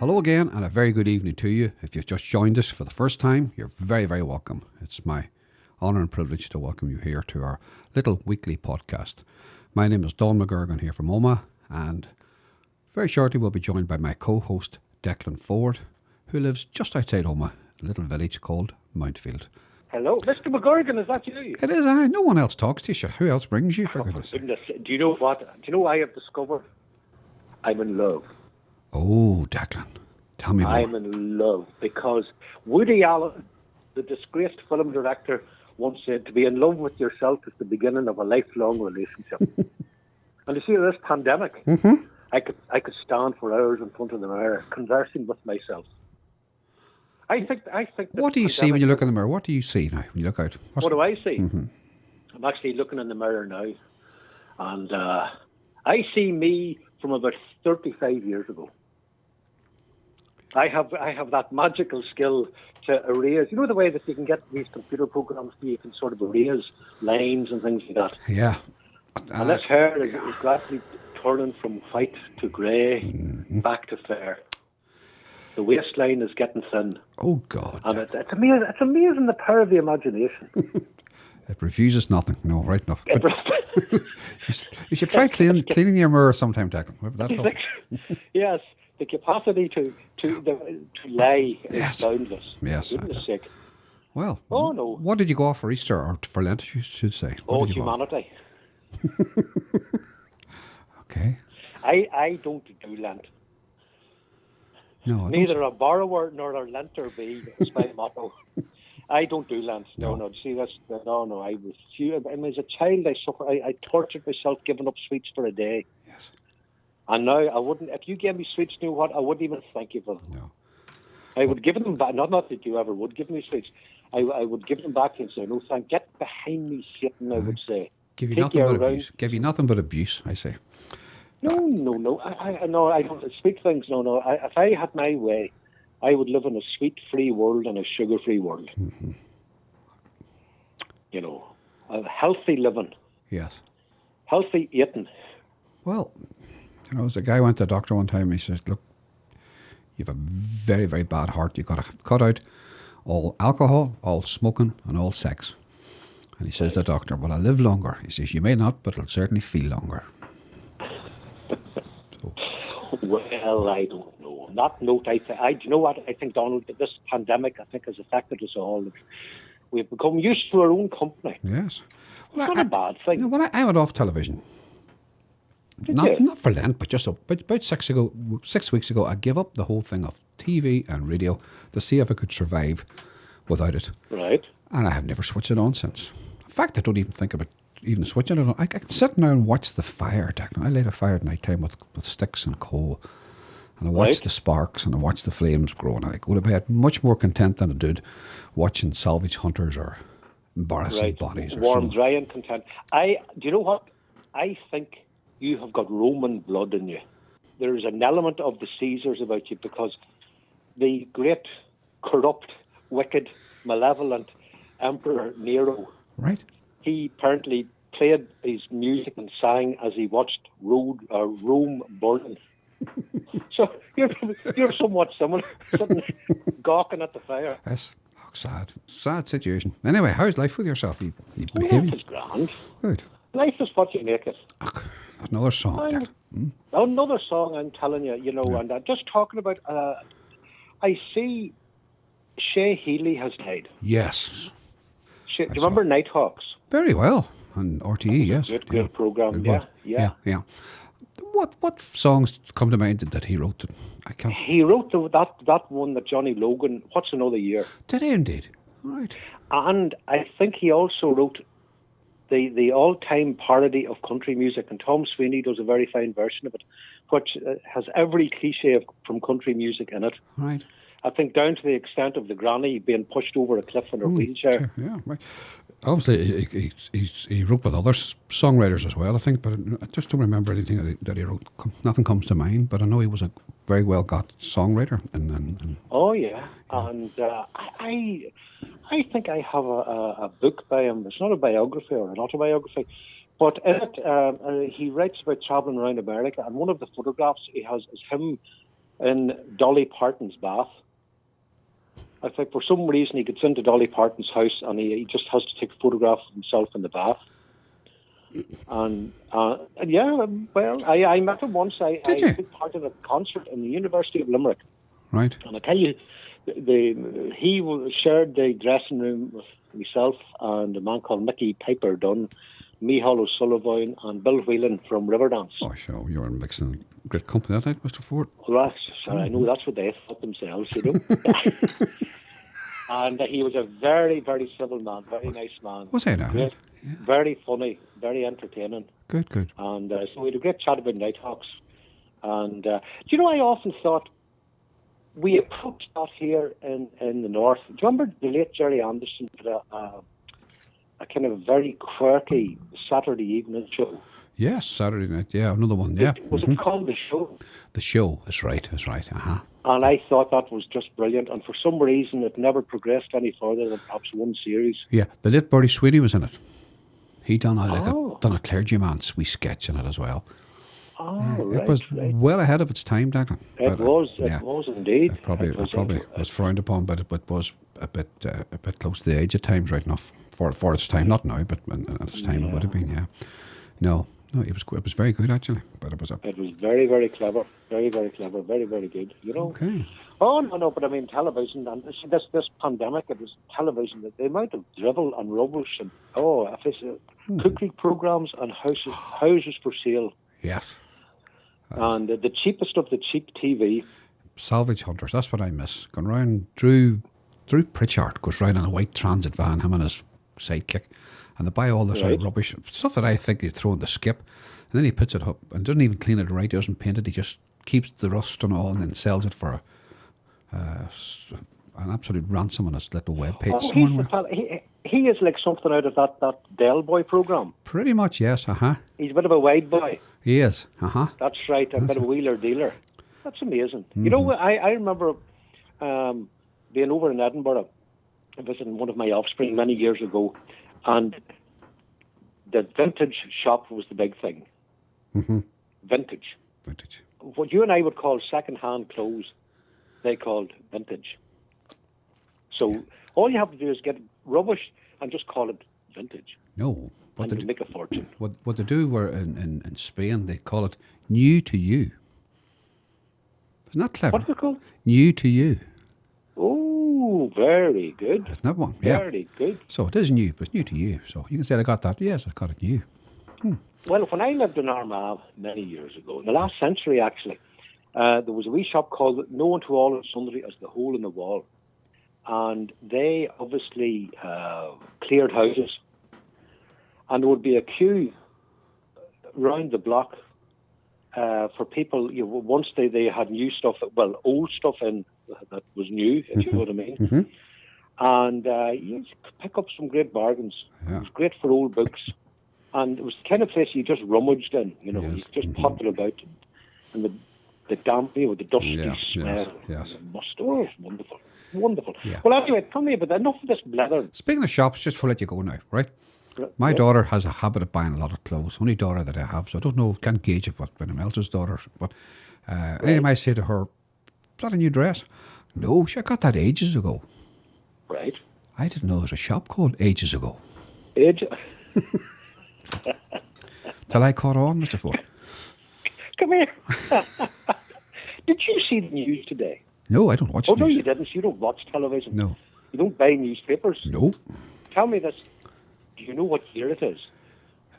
Hello again, and a very good evening to you. If you've just joined us for the first time, you're very, very welcome. It's my honour and privilege to welcome you here to our little weekly podcast. My name is Don McGurgan here from Omagh, and very shortly we'll be joined by my co-host Declan Ford, who lives just outside Omagh, a little village called Mountfield. Hello, Mr. McGurgan, is that you? It is. No one else talks to you. Sure. Who else brings you? For goodness. Goodness. Do you know what? Do you know what I have discovered? I'm in love. Oh, Declan, tell me more. I'm in love because Woody Allen, the disgraced film director, once said to be in love with yourself is the beginning of a lifelong relationship. And you see, this pandemic, I could stand for hours in front of the mirror conversing with myself. I think. What do you see when you look in the mirror? What do you see now when you look out? What do I see? I'm actually looking in the mirror now, and I see me from about 35 years ago. I have that magical skill to erase. You know the way that you can get these computer programs where you can sort of erase lines and things like that? Yeah. And this hair is gradually turning from white to grey, back to fair. The waistline is getting thin. Oh, God. And it's amazing the power of the imagination. It refuses nothing. No, right enough. You should try cleaning your mirror sometime, Declan. That'll help. Yes. The capacity to lie is boundless. Yes. Goodness sake. Well, no. What did you go off for Easter, or for Lent, you should say? Humanity. Okay. I don't do Lent. No, Neither a borrower nor a lenter be is my motto. I don't do Lent. No. See, that's no. I refuse. I mean, as a child, I tortured myself giving up sweets for a day. Yes. And now I wouldn't. If you gave me sweets, you know what? I wouldn't even thank you for them. No. I would give them back. Not that you ever would give me sweets. I would give them back and say, no, thank. Get behind me, Satan. I would say. Give you nothing but abuse. Give you nothing but abuse. I say. No. I don't speak things. No. If I had my way, I would live in a sweet-free world and a sugar-free world. Mm-hmm. You know, a healthy living. Yes. Healthy eating. Well, as a guy went to the doctor one time, he says, look, you have a very, very bad heart. You've got to cut out all alcohol, all smoking, and all sex. And he says to the doctor, well, I'll live longer. He says, you may not, but it'll certainly feel longer. Well, I don't know. On that note, do you know what? I think, Donald, that this pandemic, has affected us all. We've become used to our own company. Yes. Well, it's not a bad thing. I went off television. Not for Lent, but just about 6 weeks ago, I gave up the whole thing of TV and radio to see if I could survive without it. Right. And I have never switched it on since. In fact, I don't even think about even switching it on. I can sit now and watch the fire, Declan. I light a fire at night time with sticks and coal. And I watch the sparks and I watch the flames grow. And I go to bed much more content than I did watching salvage hunters or embarrassing bodies. Warm, dry and content. Do you know what? I think you have got Roman blood in you. There is an element of the Caesars about you because the great, corrupt, wicked, malevolent Emperor Nero, right? He apparently played his music and sang as he watched Rome burning. So you're somewhat similar, sitting gawking at the fire. Yes, sad situation. Anyway, how's life with yourself? You life is grand. Good. Life is what you make it. Another song. Another song, I'm telling you, and just talking about, I see Shea Healy has died. Yes. Do you remember Nighthawks? Very well. On RTE, yes. Great programme, yeah. What songs come to mind that he wrote? He wrote that one that Johnny Logan, What's Another Year? Did he indeed? Right. And I think he also wrote the all-time parody of country music, and Tom Sweeney does a very fine version of it, which has every cliche from country music in it. Right. I think down to the extent of the granny being pushed over a cliff in her wheelchair. Yeah, right. Obviously, he wrote with other songwriters as well, I think, but I just don't remember anything that he wrote. Nothing comes to mind, but I know he was a very well-got songwriter. Oh, yeah. And I think I have a book by him. It's not a biography or an autobiography, but in it, he writes about travelling around America, and one of the photographs he has is him in Dolly Parton's bath. I think for some reason he gets into Dolly Parton's house and he just has to take a photograph of himself in the bath. And yeah, well, I met him once. I took part in a concert in the University of Limerick. Right. And I tell you, he shared the dressing room with myself and a man called Mickey Piper Dunn, Micheál O'Sullivan, and Bill Whelan from Riverdance. Oh, sure. You were mixing great company that night, Mr. Ford. Well, I know that's what they thought themselves, you know. And he was a very, very civil man, very nice man. Was he now? Great, yeah. Very funny, very entertaining. Good. And so we had a great chat about Nighthawks. And do you know, I often thought we approached that here in the north. Do you remember the late Jerry Anderson did a kind of very quirky Saturday evening show? Yes, Saturday night. Yeah, another one. Yeah. Was it called The Show? The Show. That's right. Uh-huh. And I thought that was just brilliant. And for some reason, it never progressed any further than perhaps one series. Yeah, the late Bertie Sweetie was in it. He done a clergyman's wee sketch in it as well. Oh, it was well ahead of its time, Declan. It was indeed. It probably was frowned upon, but it was a bit close to the age at times, right enough for its time. Not now, but at its time it would have been. Yeah. No, it was very good actually. But it was very, very clever, very, very clever, very, very good. You know. Okay. Oh no, but I mean television and this pandemic. It was television. The amount of drivel and rubbish and cookery programs and houses for sale. Yes. And the cheapest of the cheap TV. Salvage hunters, that's what I miss. Going round, Drew Pritchard goes round in a white transit van, him and his sidekick, and they buy all this rubbish, stuff that I think they throw in the skip, and then he puts it up and doesn't even clean it right, doesn't paint it, he just keeps the rust and all and then sells it for an absolute ransom on his little webpage. He is like something out of that Del Boy program. Pretty much, yes, He's a bit of a wide boy. He is, That's right, a bit of a wheeler dealer. That's amazing. Mm-hmm. You know, I remember being over in Edinburgh, visiting one of my offspring many years ago, and the vintage shop was the big thing. Mm-hmm. Vintage. What you and I would call second-hand clothes, they called vintage. So all you have to do is get rubbish and just call it vintage. No. And you make a fortune. What they do were in Spain, they call it new to you. Isn't that clever? What's it called? New to you. Oh, very good. Isn't that one? Yeah. Very good. So it is new, but it's new to you. So you can say, I got that. Yes, I got it new. Well, when I lived in Armagh many years ago, in the last century actually, there was a wee shop called known to all and sundry as the Hole in the Wall. And they obviously cleared houses. And there would be a queue round the block for people. You know, once they had new stuff, old stuff in that was new, if you know what I mean. Mm-hmm. And you pick up some great bargains. Yeah. It was great for old books, and it was the kind of place you just rummaged in. You know, you just potted about, and the damp, the dusty smell, the must. Oh, it's wonderful. Yeah. Well, anyway, tell me about enough of this blather. Speaking of shops, just to let you go now, right? My daughter has a habit of buying a lot of clothes. Only daughter that I have, so I don't know, can't gauge it what anyone else's daughter. But anytime I say to her, "Is that a new dress?" No, I got that ages ago. Right. I didn't know there was a shop called Ages Ago. Till I caught on, Mr. Ford. Come here. Did you see the news today? No, I don't watch the news. No, you didn't. You don't watch television. No. You don't buy newspapers. No. Tell me this. Do you know what year it is?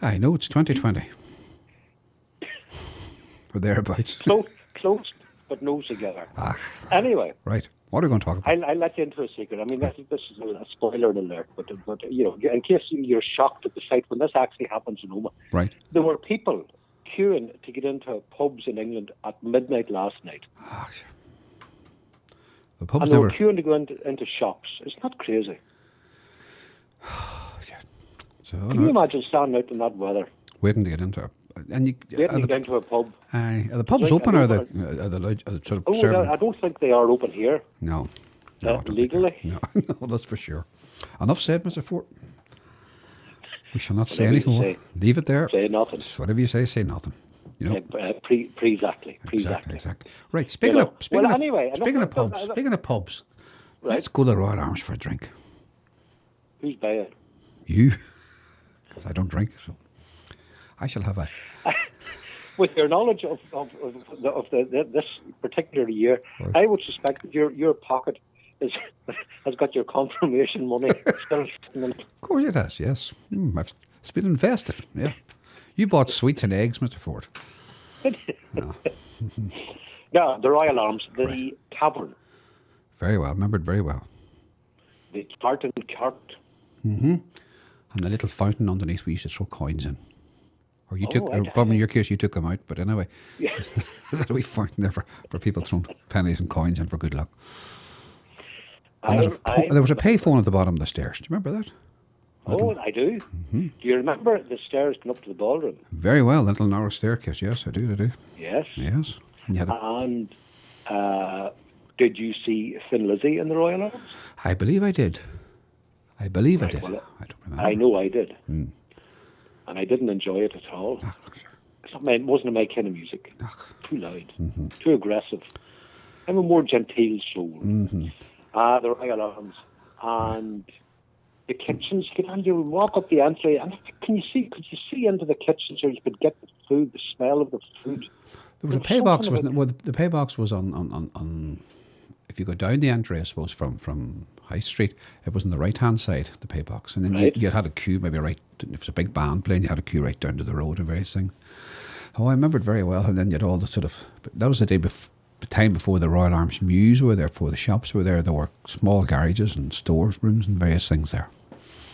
I know it's 2020. Or thereabouts. Close, but no together. Anyway. Right. What are we going to talk about? I'll let you into a secret. I mean, this is a spoiler alert, but you know, in case you're shocked at the sight when this actually happens in Omagh. Right. There were people queuing to get into pubs in England at midnight last night. The pubs and they were queuing to go into shops. Isn't that crazy? Can you imagine standing out in that weather? Waiting to get into it. Waiting to get into a pub. Are the pubs open or are they sort of serving? I don't think they are open here. No. Legally? No, that's for sure. Enough said, Mr. Fort. We shall not say anything more. Leave it there. Say nothing. Whatever you say nothing. You know, Exactly. Right. Speaking of pubs, right. let's go to the Royal Arms for a drink. Who's buying? You, because I don't drink, so I shall have a. With your knowledge of this particular year, Right. I would suspect that your pocket has got your confirmation money still sitting in it. Of course it has. Yes, it's been invested. Yeah, you bought sweets and eggs, Mr. Ford. No. Yeah, the Royal Arms, the Right. tavern, Very well, remembered very well. the Tommy Clarke. And the little fountain underneath we used to throw coins in. Or you took, right. probably in your case, you took them out. But anyway, Yeah. that wee fountain there for people throwing pennies and coins in for good luck. And there was a payphone at the bottom of the stairs. Do you remember that? Oh, I do. Do you remember the stairs going up to the ballroom? Very well, the little narrow staircase. Yes, I do. Yes. Yes. And you had And did you see Thin Lizzy in the Royal Arms? I believe I did. I did. Well, I don't remember. I know I did. And I didn't enjoy it at all. It wasn't my kind of music. Too loud, too aggressive. I'm a more genteel soul. The Royal Arms. And the kitchens, you would walk up the entry, and could you see into the kitchen so you could get the food, the smell of the food? There was a pay box. The pay box was on. If you go down the entry, I suppose from High Street, it was on the right hand side, the pay box, and then you had a queue, maybe right. If it was a big band playing, you had a queue right down to the road and various things. Oh, I remember it very well. And then you had all the sort of. That was the time before the Royal Arms Mews were there, before the shops were there. There were small garages and stores, rooms, and various things there.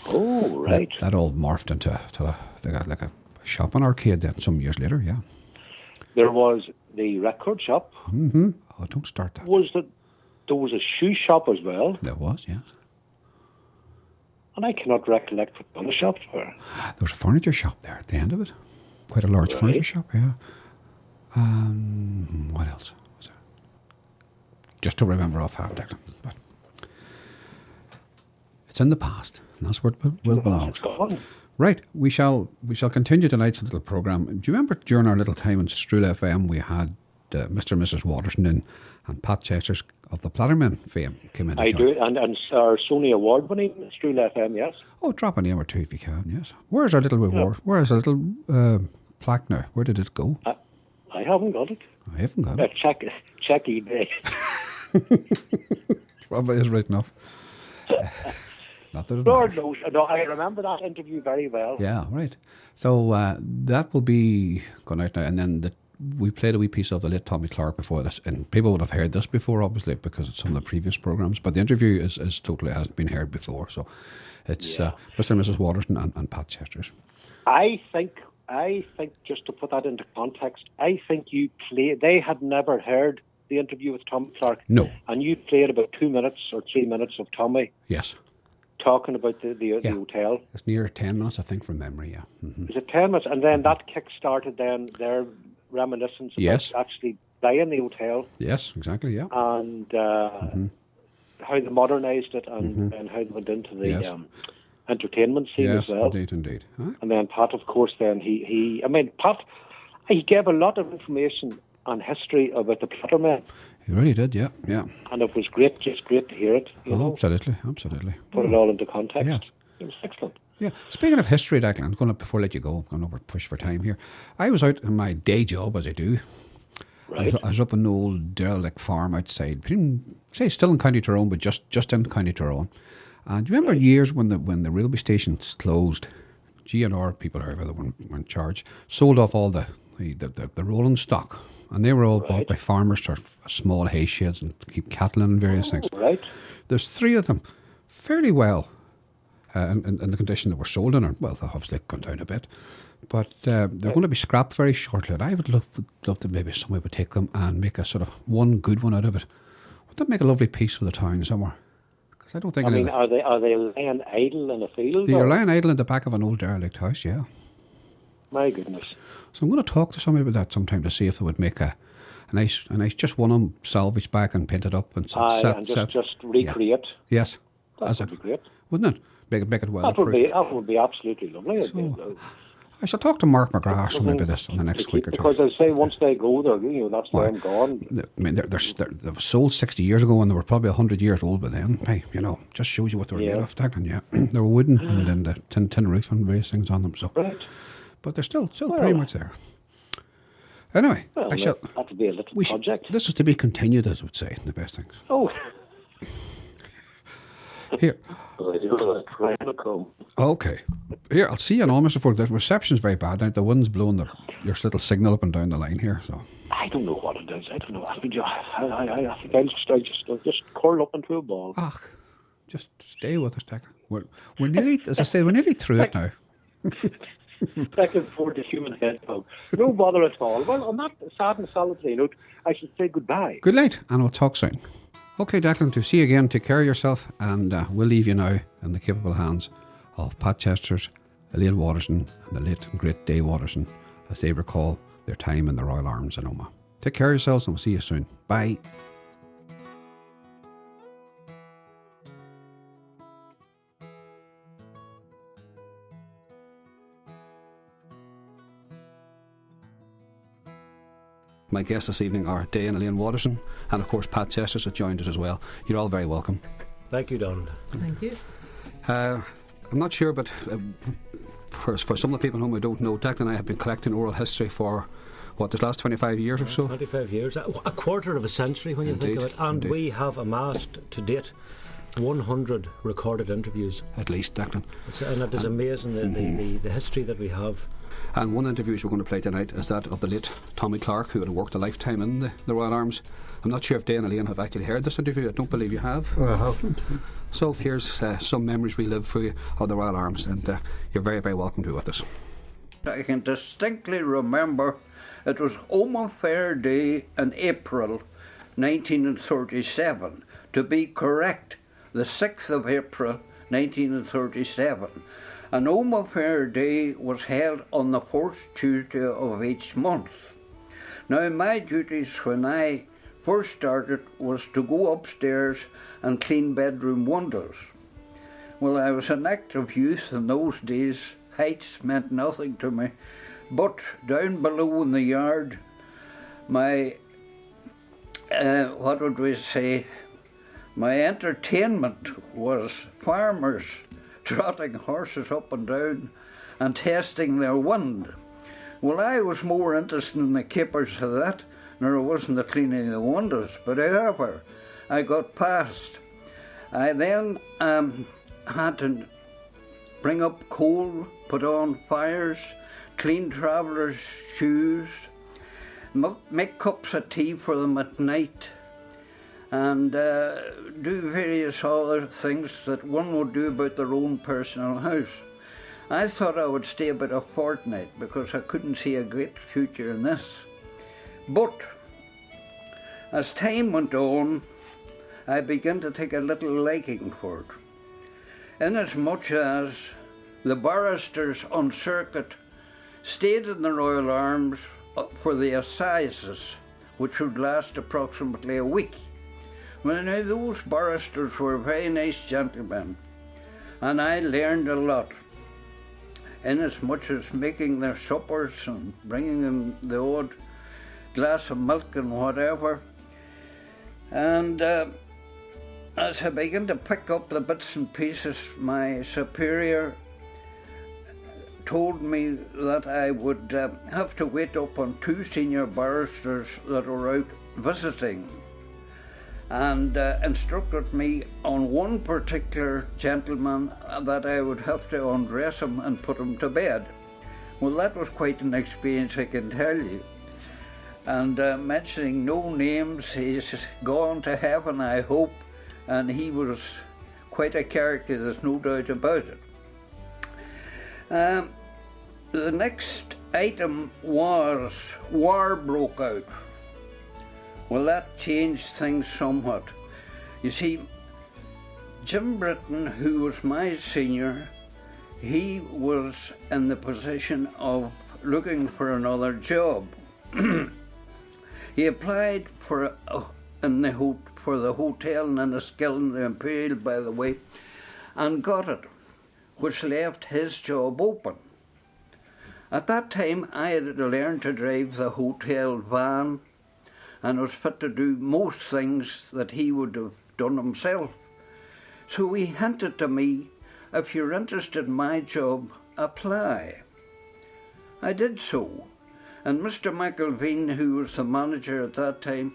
Oh, right. That all morphed into like a shopping arcade then some years later, yeah. There was the record shop. Oh, don't start that. There was a shoe shop as well. There was, yes. And I cannot recollect what other shops were. There was a furniture shop there at the end of it. Quite a large furniture shop, yeah. What else was there? Just to remember offhand, Declan. But it's in the past, and that's where it will belong. It's gone. Right, we shall continue tonight's little programme. Do you remember during our little time in Strool FM we had Mr. and Mrs. Waterson in, and Pat Chesters of the Plattermen fame came in. I do, and our Sony Award winning Strool FM, yes. Oh, drop a name or two if you can, yes. Where's our little reward? Yeah. Where's our little plaque now? Where did it go? I haven't got it. I haven't got it. Check eBay. Probably is written off. Not that it Lord matters. knows. No, I remember that interview very well. Yeah, right. So that will be going out now, and then we played a wee piece of the late Tommy Clarke before this, and people would have heard this before, obviously, because it's some of the previous programmes. But the interview is totally hasn't been heard before, so it's Mr. and Mrs. Waterson and Pat Chesters. I think just to put that into context, I think they had never heard the interview with Tommy Clarke. No. And you played about 2 minutes or 3 minutes of Tommy. Yes. Talking about the hotel. It's near 10 minutes, I think, from memory, yeah. Mm-hmm. Is it 10 minutes? And then that kick-started then their reminiscence about actually buying the hotel. Yes, exactly, yeah. And how they modernised it and how they went into the entertainment scene as well. Yes, indeed. Huh? And then Pat, of course, then Pat, he gave a lot of information and history about the Plattermen. He really did, yeah. And it was just great to hear it. Absolutely. Put it all into context. Yes. It was excellent. Yeah. Speaking of history, Declan, I'm going to, before I let you go, I'm going to push for time here. I was out in my day job, as I do. Right. I was up an old derelict farm outside, say still in County Tyrone, but just in County Tyrone. And do you remember years when the railway stations closed? G&R people, however, that were in charge, sold off all the rolling stock. And they were all bought by farmers for small hay sheds and to keep cattle in and various things. Right. There's 3 of them, fairly well, in the condition that were sold in. Well, they've obviously gone down a bit. But they're going to be scrapped very shortly. And I would love to maybe somebody would take them and make a sort of one good one out of it. Would that make a lovely piece for the town somewhere? Because I don't think... are they laying idle in a field? They are lying idle in the back of an old derelict house, yeah. My goodness. So I'm going to talk to somebody about that sometime to see if they would make a nice just one of them salvaged back and paint it up and just recreate. Yeah. Yes. That would be great. Wouldn't it? Make it well. That would be absolutely lovely. So, I shall talk to Mark McGrath maybe this in the next week or two. Because I say once they go, that's them gone. I mean, they were sold 60 years ago and they were probably 100 years old by then. Hey, just shows you what they were made of, Declan. Yeah, they were wooden and then the tin roof and various things on them. So, right. But they're still pretty much there. Anyway, that would be a little project. This is to be continued, as I would say, the best things. Oh. Here. Okay. Here, I'll see you now, Mr. Ford. The reception's very bad. The wind's blowing your little signal up and down the line here. So I don't know what it is. I don't know. I think I'll just curl up into a ball. Just stay with us, Declan. We're nearly, as I said, we're nearly through it now. Declan Ford, the human head dog. No bother at all. Well, on that sad and solitary note, I should say goodbye. Good night, and we'll talk soon. Okay, Declan, to see you again. Take care of yourself, and we'll leave you now in the capable hands of Pat Chester's, Elaine Waterson, and the late and great Day Waterson, as they recall their time in the Royal Arms in Omagh. Take care of yourselves, and we'll see you soon. Bye. My guests this evening are Day and Elaine Waterson, and of course Pat Chesters has joined us as well. You're all very welcome. Thank you, Don. Thank you. I'm not sure, but for some of the people whom I don't know, Declan and I have been collecting oral history for, this last 25 years or so? 25 years, a quarter of a century when you think of it, and we have amassed to date 100 recorded interviews. At least, Declan. And it is amazing the history that we have. And one interview we're going to play tonight is that of the late Tommy Clarke, who had worked a lifetime in the Royal Arms. I'm not sure if Day and Elaine have actually heard this interview. I don't believe you have. I haven't. So here's some memories we live through of the Royal Arms, and you're very, very welcome to be with us. I can distinctly remember it was Omagh Fair Day in April 1937. To be correct, the 6th of April 1937. An Omagh Fair Day was held on the fourth Tuesday of each month. Now, my duties when I first started was to go upstairs and clean bedroom windows. Well, I was an active youth in those days. Heights meant nothing to me. But down below in the yard, my, my entertainment was farmers trotting horses up and down and testing their wind. Well, I was more interested in the capers of that than I was in the cleaning of the windows, but however, I got past. I then had to bring up coal, put on fires, clean travellers' shoes, make cups of tea for them at night, and do various other things that one would do about their own personal house. I thought I would stay about a fortnight because I couldn't see a great future in this. But as time went on, I began to take a little liking for it, inasmuch as the barristers on circuit stayed in the Royal Arms for the assizes, which would last approximately a week. Well, now those barristers were very nice gentlemen, and I learned a lot, inasmuch as making their suppers and bringing them the odd glass of milk and whatever. And as I began to pick up the bits and pieces, my superior told me that I would have to wait up on two senior barristers that were out visiting, and instructed me on one particular gentleman that I would have to undress him and put him to bed. Well, that was quite an experience, I can tell you. And mentioning no names, he's gone to heaven, I hope, and he was quite a character, there's no doubt about it. The next item was war broke out. Well, that changed things somewhat. You see, Jim Britton, who was my senior, he was in the position of looking for another job. He applied for the hotel in Enniskillen, the Imperial, by the way, and got it, which left his job open. At that time, I had learned to drive the hotel van and was fit to do most things that he would have done himself. So he hinted to me, if you're interested in my job, apply. I did so, and Mr. McIlveen, who was the manager at that time,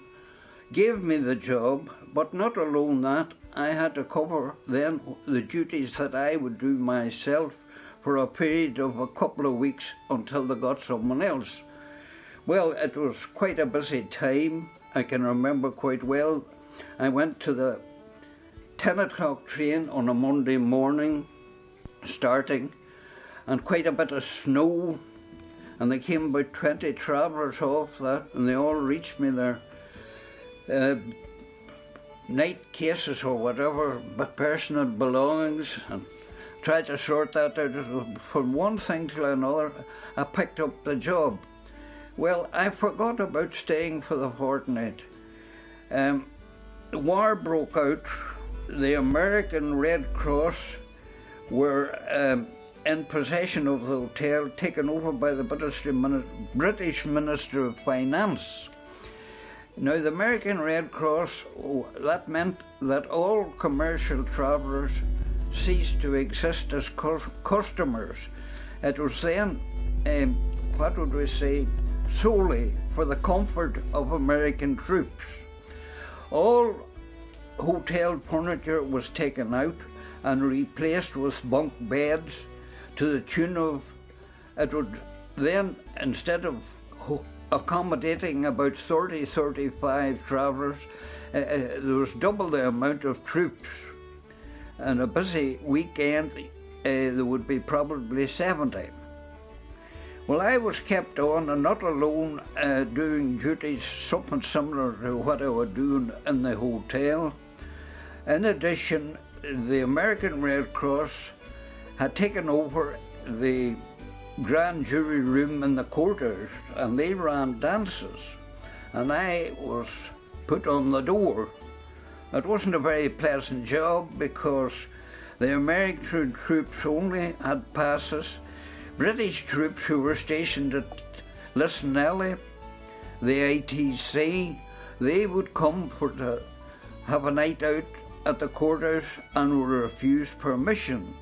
gave me the job, but not alone that, I had to cover then the duties that I would do myself for a period of a couple of weeks until they got someone else. Well, it was quite a busy time. I can remember quite well. I went to the 10 o'clock train on a Monday morning, starting, and quite a bit of snow, and they came about 20 travellers off that, and they all reached me their night cases or whatever, but personal belongings, and tried to sort that out. From one thing to another, I picked up the job. Well, I forgot about staying for the fortnight. The war broke out. The American Red Cross were in possession of the hotel, taken over by the British Minister of Finance. Now, the American Red Cross, that meant that all commercial travellers ceased to exist as customers. It was then, what would we say, solely for the comfort of American troops. All hotel furniture was taken out and replaced with bunk beds to the tune of, it would then, instead of accommodating about 35 travellers, there was double the amount of troops. And a busy weekend, there would be probably 70. Well, I was kept on, and not alone, doing duties something similar to what I was doing in the hotel. In addition, the American Red Cross had taken over the grand jury room in the quarters, and they ran dances, and I was put on the door. It wasn't a very pleasant job because the American troops only had passes. British troops who were stationed at Lisnelly, the ATC, they would come to have a night out at the quarters and were refused permission,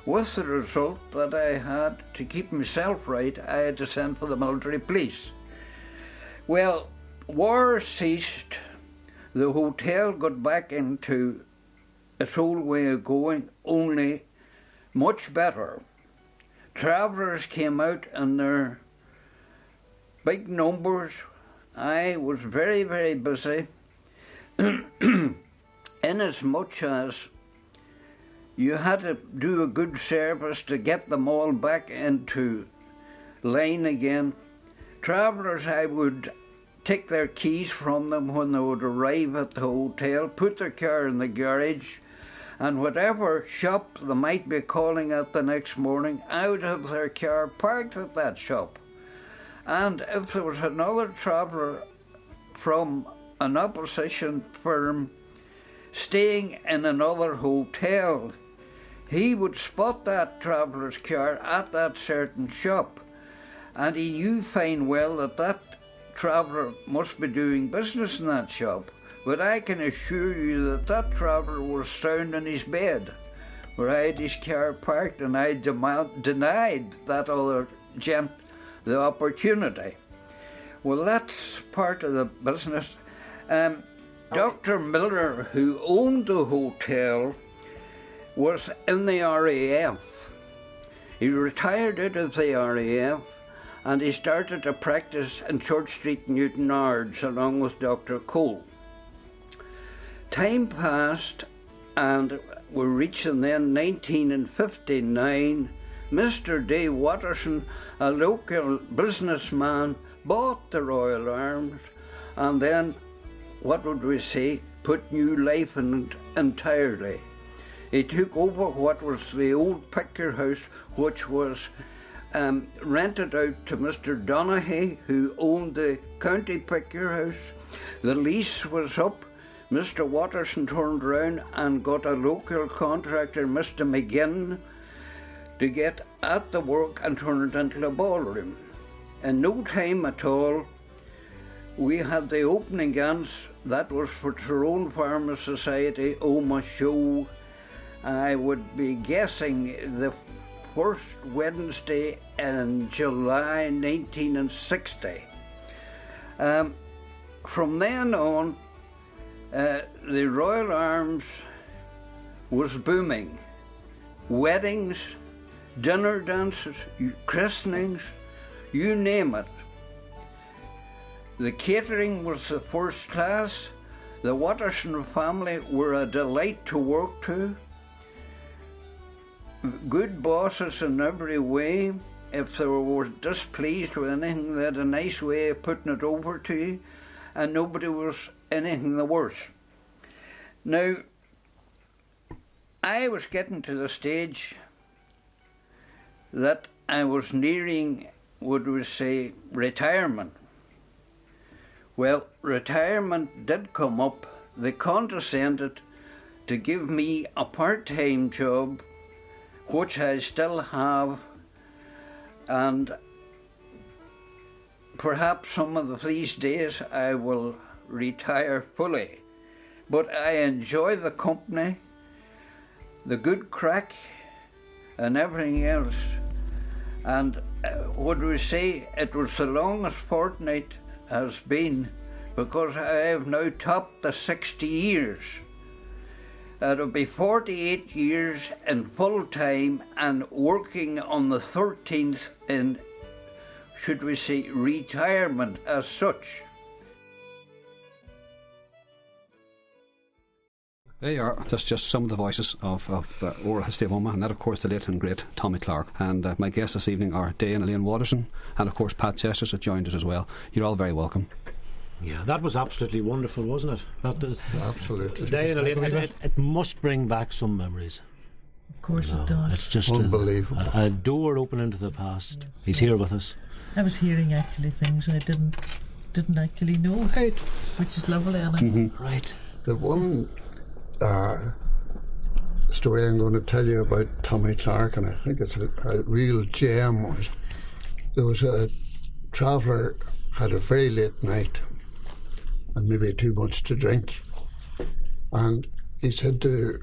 with the result that I had, to keep myself right, I had to send for the military police. Well, war ceased. The hotel got back into its old way of going, only much better. Travellers came out in their big numbers. I was very, very busy, inasmuch as you had to do a good service to get them all back into line again. Travellers, I would take their keys from them when they would arrive at the hotel, put their car in the garage, and whatever shop they might be calling at the next morning, I would have their car parked at that shop. And if there was another traveller from an opposition firm staying in another hotel, he would spot that traveller's car at that certain shop, and he knew fine well that that traveller must be doing business in that shop. But I can assure you that that traveller was sound in his bed, where I had his car parked, and I denied that other gent the opportunity. Well, that's part of the business. Dr. Miller, who owned the hotel, was in the RAF. He retired out of the RAF, and he started to practice in Church Street, Newton Ards, along with Dr. Cole. Time passed, and we're reaching then 1959. Mr. D. Waterson, a local businessman, bought the Royal Arms, and then, what would we say, put new life in it entirely. He took over what was the old picture house, which was rented out to Mr. Donaghy, who owned the county picture house. The lease was up. Mr. Waterson turned around and got a local contractor, Mr. McGinn, to get at the work and turn it into a ballroom. In no time at all, we had the opening dance. That was for Tyrone Farmers Society, Omagh Show. I would be guessing the first Wednesday in July 1960. From then on, the Royal Arms was booming. Weddings, dinner dances, christenings, you name it. The catering was the first class. The Waterson family were a delight to work to. Good bosses in every way. If they were displeased with anything, they had a nice way of putting it over to you, and nobody was anything the worse. Now, I was getting to the stage that I was nearing, would we say, retirement. Well, retirement did come up. They condescended to give me a part-time job, which I still have, and perhaps some of these days I will retire fully. But I enjoy the company, the good crack, and everything else. And would we say it was the longest fortnight has been, because I have now topped the 60 years. It'll be 48 years in full time and working on the 13th in, should we say, retirement as such. There you are. That's just some of the voices of oral history of Omagh, and that, of course, the late and great Tommy Clarke. And my guests this evening are Day and Elaine Waterson, and, of course, Pat Chesters has joined us as well. You're all very welcome. Yeah, that was absolutely wonderful, wasn't it? Absolutely. Day and Elaine, it must bring back some memories. Of course it does. It's just unbelievable. A door open into the past. He's here with us. I was hearing actually things I didn't actually know, Right. which is lovely, Anna. Mm-hmm. Right. The one story I'm going to tell you about Tommy Clarke, and I think it's a real gem, was there was a traveller had a very late night and maybe too much to drink, and he said to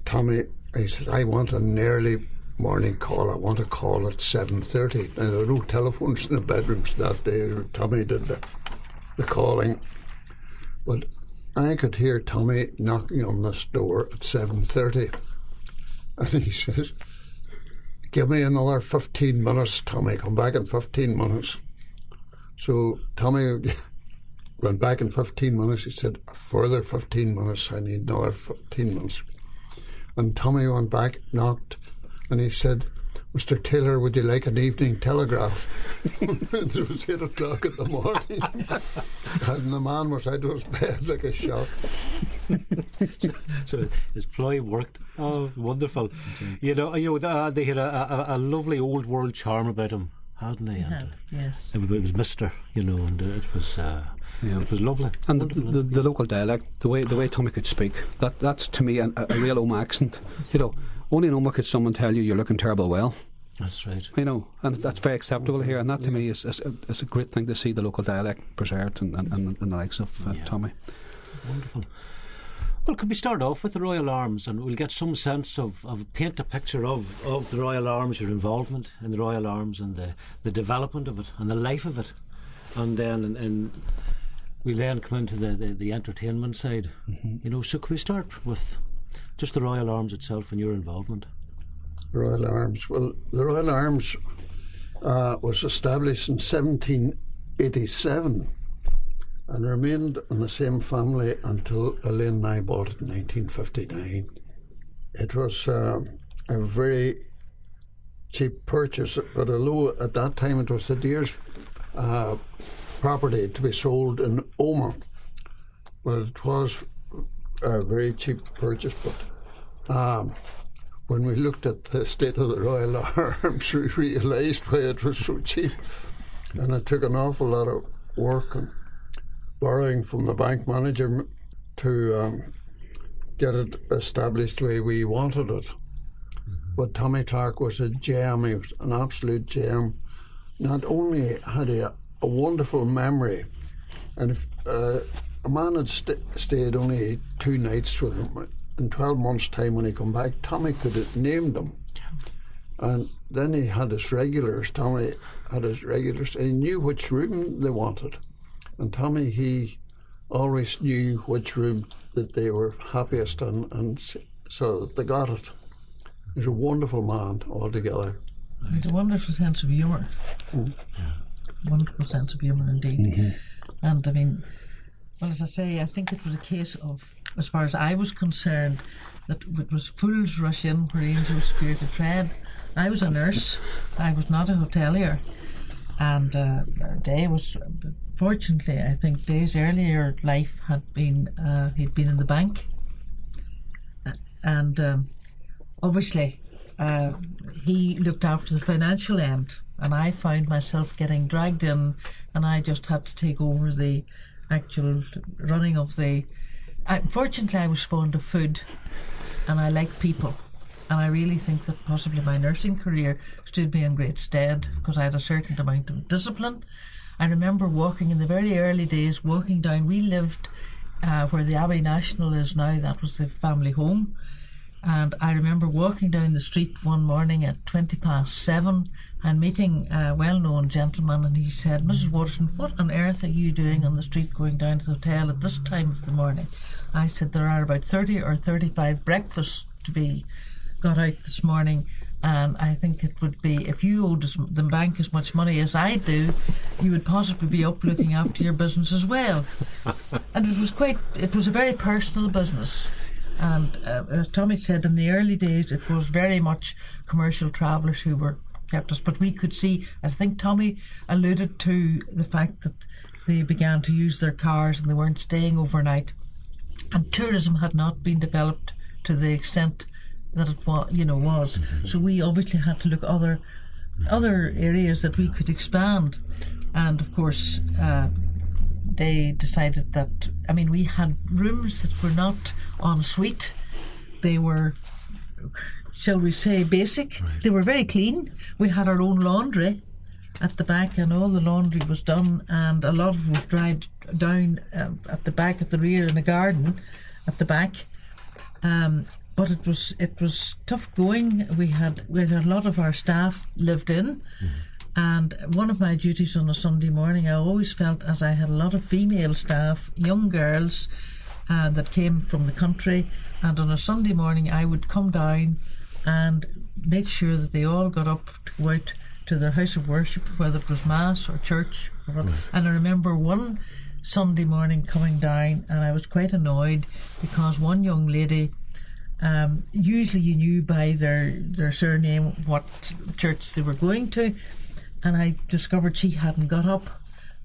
Tommy, he said, I want an early morning call. I want a call at 7:30. Now, there were no telephones in the bedrooms that day. Tommy did the calling, but I could hear Tommy knocking on this door at 7:30, and he says, give me another 15 minutes, Tommy, come back in 15 minutes. So Tommy went back in 15 minutes. He said, a further 15 minutes, I need another 15 minutes. And Tommy went back, knocked, and he said, Mr. Taylor, would you like an evening telegraph? It was 8 o'clock in the morning. And the man was out of his bed like a shot. So his ploy worked. Oh, wonderful. You know, they had a lovely old world charm about him, hadn't they? Yes. Everybody was Mr., and it was lovely. And the local dialect, the way Tommy could speak, that's to me a real Omagh accent. Only in Omagh could someone tell you you're looking terrible well. That's right. And that's very acceptable here, and that to me is a great thing to see the local dialect preserved and the likes of Tommy. Wonderful. Well, could we start off with the Royal Arms, and we'll get some sense of paint a picture of the Royal Arms, your involvement in the Royal Arms and the development of it and the life of it, and then we'll then come into the entertainment side. Mm-hmm. So could we start with just the Royal Arms itself and your involvement? Royal Arms. Well, the Royal Arms was established in 1787 and remained in the same family until Elaine and I bought it in 1959. It was a very cheap purchase, but although at that time it was the dearest property to be sold in Omagh, well, it was a very cheap purchase, but when we looked at the state of the Royal Arms, we realised why it was so cheap, and it took an awful lot of work and borrowing from the bank manager to get it established the way we wanted it. But Tommy Clarke was a gem. He was an absolute gem. Not only had he a wonderful memory, and if a man had stayed only 2 nights with him, in 12 months' time when he come back, Tommy could have named them. And then he had his regulars. Tommy had his regulars. He knew which room they wanted. And Tommy, he always knew which room that they were happiest in, and so they got it. He's a wonderful man altogether. He had a wonderful sense of humour. Wonderful sense of humour indeed. Mm-hmm. And I mean, well, as I say, I think it was a case of, as far as I was concerned, that it was fools rush in where angels fear to tread. I was a nurse. I was not a hotelier. And Day was, fortunately, I think Day's earlier life had been, he'd been in the bank. And obviously, he looked after the financial end, and I found myself getting dragged in, and I just had to take over the actual running of the... Fortunately, I was fond of food, and I liked people, and I really think that possibly my nursing career stood me in great stead because I had a certain amount of discipline. I remember walking in the very early days, walking down. We lived where the Abbey National is now. That was the family home. And I remember walking down the street one morning at 7:20 and meeting a well-known gentleman, and he said, "Mrs. Waterson, what on earth are you doing on the street going down to the hotel at this time of the morning?" I said, "There are about 30 or 35 breakfasts to be got out this morning, and I think it would be, if you owed the bank as much money as I do, you would possibly be up looking after your business as well." And it was a very personal business. And as Tommy said, in the early days it was very much commercial travellers who were kept us, but we could see, I think Tommy alluded to the fact that they began to use their cars and they weren't staying overnight, and tourism had not been developed to the extent that it was. So we obviously had to look other areas that we could expand. And of course they decided that, I mean, we had rooms that were not en suite. They were, shall we say, basic. Right. They were very clean. We had our own laundry at the back, and all the laundry was done, and a lot of it was dried down at the back, at the rear, in the garden at the back. But it was tough going. We had a lot of our staff lived in. And one of my duties on a Sunday morning, I always felt, as I had a lot of female staff, young girls that came from the country, and on a Sunday morning I would come down and make sure that they all got up to go out to their house of worship, whether it was Mass or church or what. And I remember one Sunday morning coming down, and I was quite annoyed because one young lady, usually you knew by their surname what church they were going to, and I discovered she hadn't got up.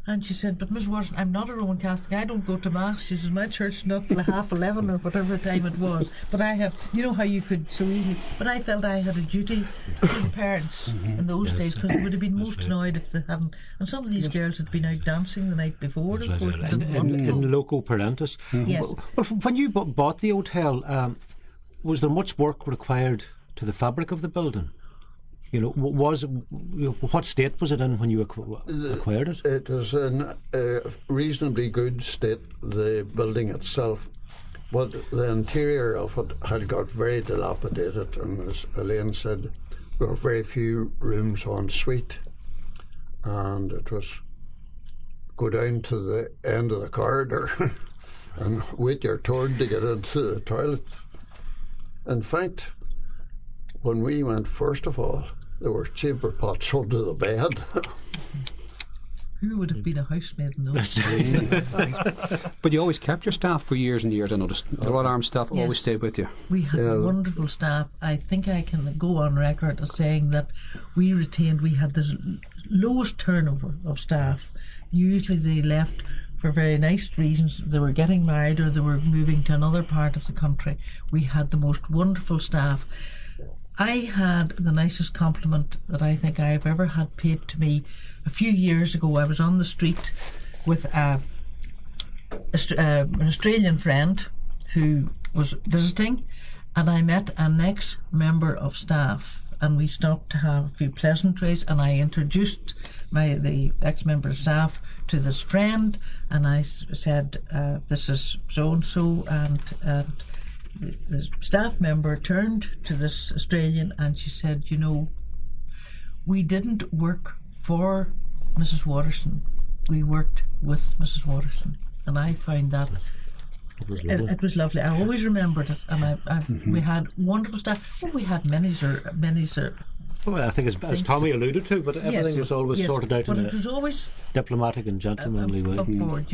And she said, "But Miss Waterson, I'm not a Roman Catholic. I don't go to Mass." She says, "My church not till 11:30 or whatever time it was." But I had, you know how you could so easily, but I felt I had a duty to the parents in those days, because they would have been most annoyed if they hadn't. And some of these girls had been out dancing the night before. Of course, in loco parentis. Yes. Well, when you bought the hotel, was there much work required to the fabric of the building? What state was it in when you acquired it? It was in a reasonably good state, the building itself, but the interior of it had got very dilapidated, and as Elaine said, there were very few rooms en suite, and it was go down to the end of the corridor and wait your turn to get into the toilet. In fact, when we went, first of all, there were chamber pots under the bed. Who would have been a housemaid in those days? But you always kept your staff for years and years. I noticed the Royal Arms staff always stayed with you. We had wonderful staff. I think I can go on record as saying that we had the lowest turnover of staff. Usually they left for very nice reasons. They were getting married or they were moving to another part of the country. We had the most wonderful staff. I had the nicest compliment that I think I've ever had paid to me. A few years ago, I was on the street with an Australian friend who was visiting, and I met an ex-member of staff, and we stopped to have a few pleasantries, and I introduced the ex-member of staff to this friend, and I said, this is so-and-so, and the staff member turned to this Australian and she said, we didn't work for Mrs. Waterson, we worked with Mrs. Waterson. And I found that it was lovely. I always remembered it, and we had wonderful staff. Well, we had many, sir. Well, I think as Tommy alluded to, but everything was always sorted out in it was always diplomatic and gentlemanly way. Upward,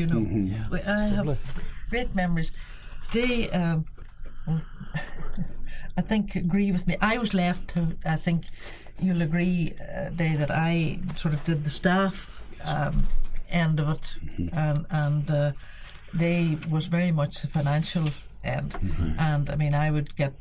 I have great memories. They, I think, agree with me. I was left to, I think you'll agree, Dave, that I sort of did the staff end of it, and they was very much the financial end. And I mean, I would get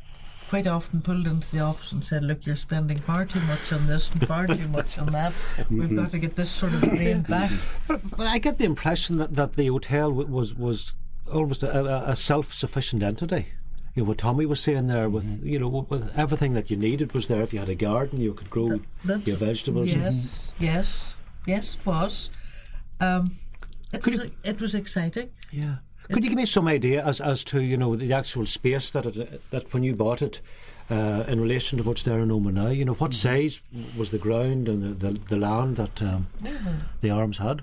quite often pulled into the office and said, look, you're spending far too much on this and far too much on that. We've got to get this sort of reined back. But I get the impression that the hotel was almost a self-sufficient entity. What Tommy was saying there, with with everything that you needed was there. If you had a garden, you could grow your vegetables. Yes, it was. It was exciting. Yeah. Could you give me some idea as to the actual space that when you bought it, in relation to what's there in Omagh now? What size was the ground and the land that the Arms had?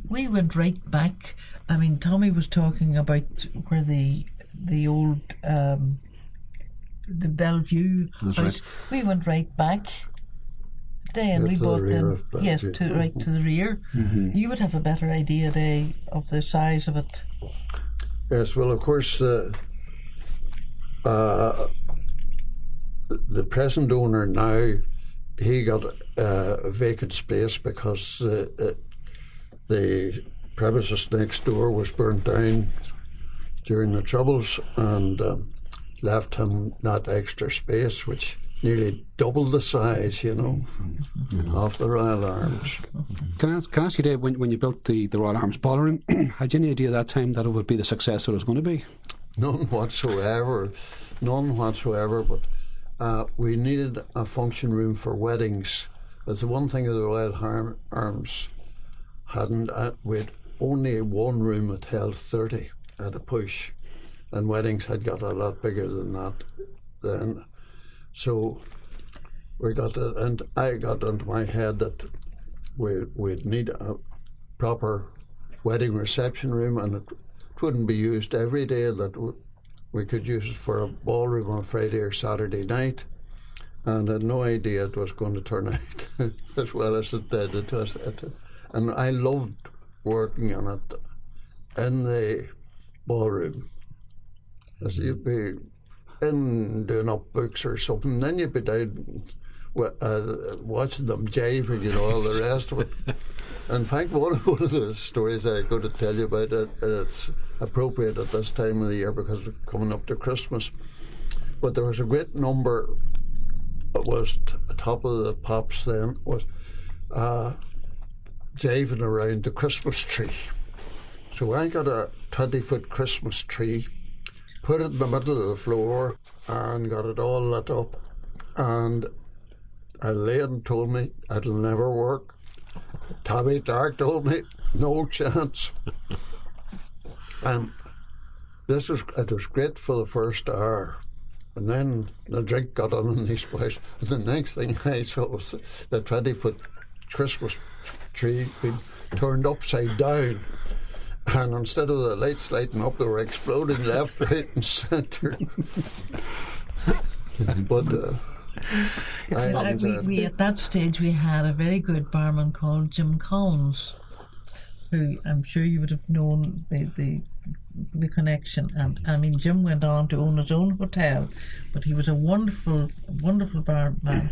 We went right back. I mean, Tommy was talking about where the old the Bellevue house. Right. We went right back. And we bought them. Yes, to the rear. You would have a better idea, Dave, of the size of it. Yes, well, of course, the present owner now, he got a vacant space because the premises next door was burnt down during the Troubles, and left him that extra space, which nearly doubled the size, of the Royal Arms. Can I ask you, Dave, when you built the Royal Arms ballroom, had you any idea at that time that it would be the success that it was going to be? None whatsoever, but we needed a function room for weddings. That's the one thing that the Royal Arms hadn't. We'd only one room that held 30 at a push, and weddings had got a lot bigger than that then. So we got it, and I got into my head that we'd need a proper wedding reception room, and it wouldn't be used every day, that we could use it for a ballroom on Friday or Saturday night, and I had no idea it was going to turn out as well as it did. And I loved working on it in the ballroom, as you'd be in doing up books or something, then you'd be down watching them jiving, all the rest of it. In fact, one of the stories I'm going to tell you about, it's appropriate at this time of the year because we're coming up to Christmas, but there was a great number, it was top of the pops then, was jiving around the Christmas tree. So I got a 20-foot Christmas tree, put it in the middle of the floor, and got it all lit up. And Elaine told me it'll never work. Tommy Clarke told me no chance. And it was great for the first hour. And then the drink got on in these boys. And the next thing I saw was the 20-foot Christmas tree being turned upside down. And instead of the lights lighting up, they were exploding left, right, and centre. But we at that stage we had a very good barman called Jim Collins, who I'm sure you would have known the connection. And I mean, Jim went on to own his own hotel, but he was a wonderful barman.